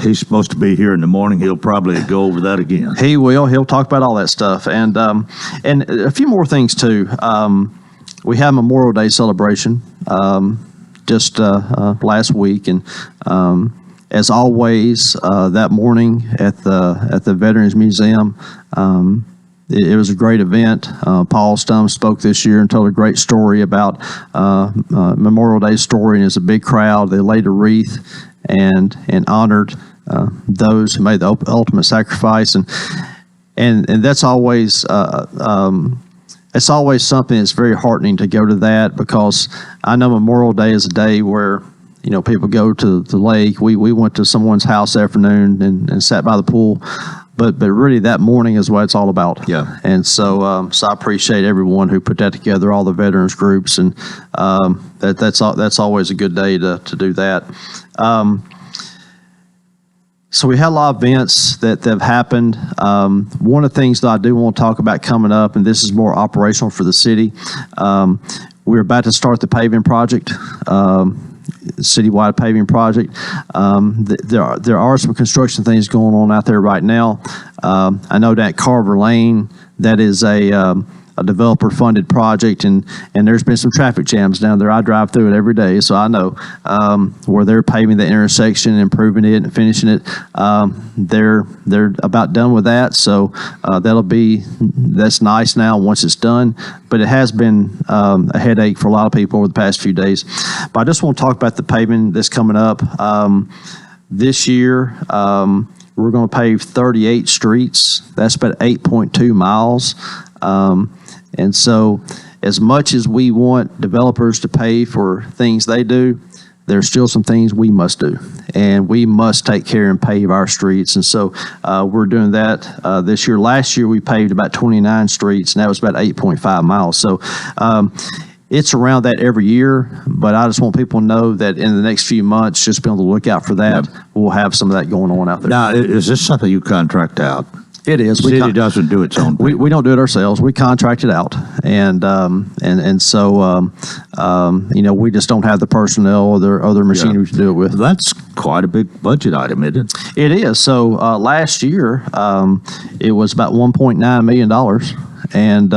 Speaker 2: He's supposed to be here in the morning. He'll probably go over that again.
Speaker 11: He will. He'll talk about all that stuff, and a few more things too. We had Memorial Day celebration just last week, and as always, that morning at the Veterans Museum, it was a great event. Paul Stum spoke this year and told a great story about Memorial Day story, and it's a big crowd. They laid a wreath and honored those who made the ultimate sacrifice, and that's always it's always something that's very heartening to go to that, because I know Memorial Day is a day where people go to the lake. We went to someone's house this afternoon and sat by the pool. But really, that morning is what it's all about.
Speaker 2: Yeah.
Speaker 11: And so I appreciate everyone who put that together, all the veterans groups, and that's always a good day to do that. So we had a lot of events that have happened. One of the things that I do want to talk about coming up, and this is more operational for the city, we're about to start the paving project. Citywide paving project. There are some construction things going on out there right now. I know that Carver Lane, that is a developer-funded project, and there's been some traffic jams down there. I drive through it every day, so I know where they're paving the intersection, improving it, and finishing it. They're about done with that, so that's nice now once it's done. But it has been a headache for a lot of people over the past few days. But I just want to talk about the paving that's coming up this year. We're going to pave 38 streets. That's about 8.2 miles. And so as much as we want developers to pay for things they do, there's still some things we must do, and we must take care and pave our streets. And so we're doing that this year. Last year we paved about 29 streets, and that was about 8.5 miles. So it's around that every year, but I just want people to know that in the next few months, just be on the lookout for that. Yep. We'll have some of that going on out there.
Speaker 2: Now, is this something you contract out?
Speaker 11: It is.
Speaker 2: The city doesn't do its own thing.
Speaker 11: We don't do it ourselves. We contract it out, and so we just don't have the personnel or other machinery to do it with.
Speaker 2: That's quite a big budget item, isn't it?
Speaker 11: It is. So last year it was about $1.9 million, and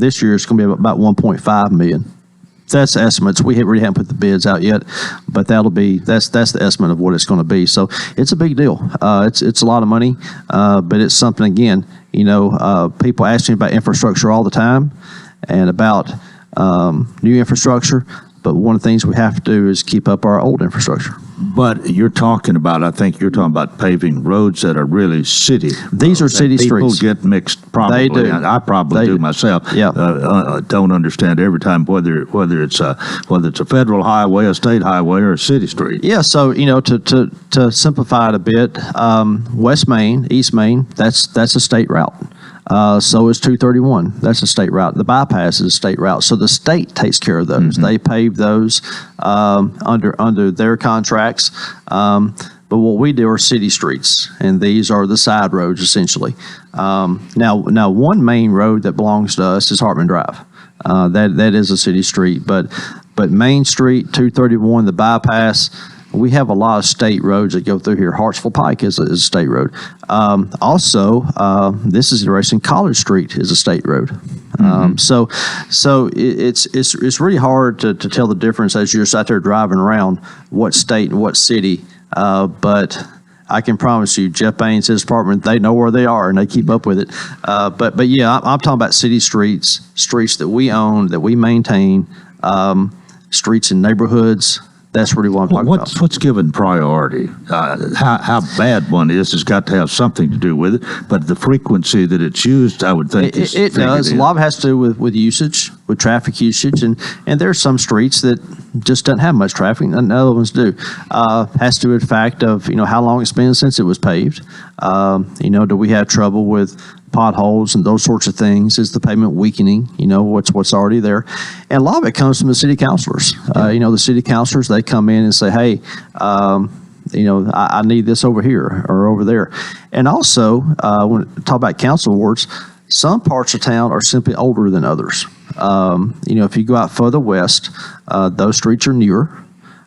Speaker 11: this year it's going to be about $1.5 million. That's estimates. We really haven't put the bids out yet, but that's the estimate of what it's going to be. So it's a big deal. It's a lot of money, but it's something, again, people ask me about infrastructure all the time and about new infrastructure, but one of the things we have to do is keep up our old infrastructure.
Speaker 2: But I think you're talking about paving roads that are really city.
Speaker 11: These are city streets.
Speaker 2: People get mixed, probably.
Speaker 11: They do.
Speaker 2: I probably do myself.
Speaker 11: Yeah.
Speaker 2: Don't understand every time whether it's a federal highway, a state highway, or a city street.
Speaker 11: Yeah. So to simplify it a bit, West Main, East Main, that's a state route. So is 231. That's a state route. The bypass is a state route. So the state takes care of those. Mm-hmm. They pave those under their contracts. But what we do are city streets, and these are the side roads essentially. Now one main road that belongs to us is Hartman Drive. That is a city street. But Main Street, 231, the bypass. We have a lot of state roads that go through here. Hartsville Pike is a state road. Also, this is interesting. College Street is a state road. Mm-hmm. So it's really hard to tell the difference as you're just out there driving around what state and what city. But I can promise you, Jeff Baines, his department, they know where they are and they keep up with it. But yeah, I'm talking about city streets that we own, that we maintain, streets in neighborhoods. That's really what I'm talking about.
Speaker 2: What's given priority? How bad one is has got to have something to do with it, but the frequency that it's used, I would think,
Speaker 11: it does. A lot of it has to do with usage, with traffic usage, and there are some streets that just don't have much traffic, and other ones do. Has to do with the fact of how long it's been since it was paved. Do we have trouble with potholes and those sorts of things? Is the pavement weakening? What's already there, and a lot of it comes from the city councilors. The city councilors, they come in and say, hey, I need this over here or over there. And also, when we talk about council wards, some parts of town are simply older than others. If you go out further west, those streets are newer.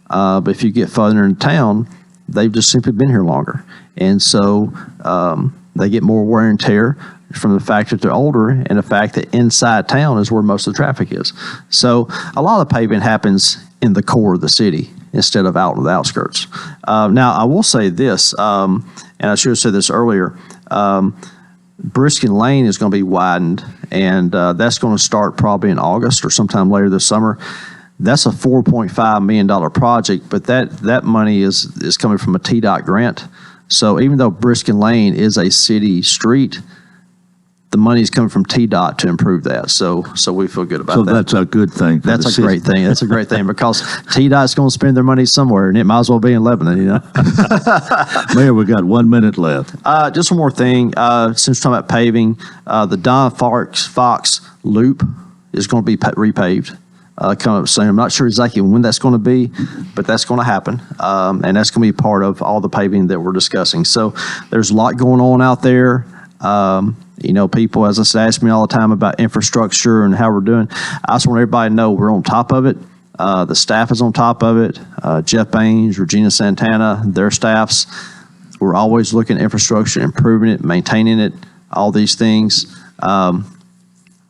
Speaker 11: But if you get further into town, they've just simply been here longer. And so they get more wear and tear from the fact that they're older and the fact that inside town is where most of the traffic is. So a lot of the paving happens in the core of the city instead of out on the outskirts. Now, I will say this, and I should have said this earlier, Briskin Lane is going to be widened, and that's going to start probably in August or sometime later this summer. That's a $4.5 million project, but that money is coming from a TDOT grant. So even though Briskin Lane is a city street, the money is coming from TDOT to improve that. So we feel good about that.
Speaker 2: So that's a good thing.
Speaker 11: That's a great thing. That's a great thing because TDOT's going to spend their money somewhere, and it might as well be in Lebanon,
Speaker 2: Mayor, we got 1 minute left.
Speaker 11: Just one more thing. Since we're talking about paving, the Don Fox Loop is going to be repaved. Coming up soon. I'm not sure exactly when that's going to be, but that's going to happen, and that's going to be part of all the paving that we're discussing. So there's a lot going on out there. People, as I said, ask me all the time about infrastructure and how we're doing. I just want everybody to know we're on top of it. The staff is on top of it. Jeff Baines, Regina Santana, their staffs. We're always looking at infrastructure, improving it, maintaining it, all these things.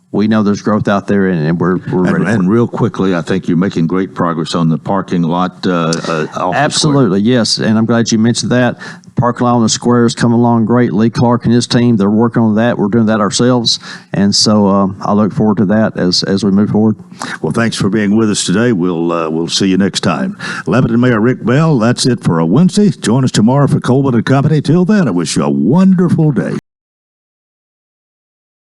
Speaker 11: We know there's growth out there, and we're ready.
Speaker 2: And real quickly, I think you're making great progress on the parking lot.
Speaker 11: Absolutely, yes. And I'm glad you mentioned that. The parking lot on the square is coming along great. Lee Clark and his team, they're working on that. We're doing that ourselves. And so I look forward to that as we move forward.
Speaker 2: Well, thanks for being with us today. We'll see you next time. Lebanon Mayor Rick Bell, that's it for a Wednesday. Join us tomorrow for Coleman and Company. Till then, I wish you a wonderful day.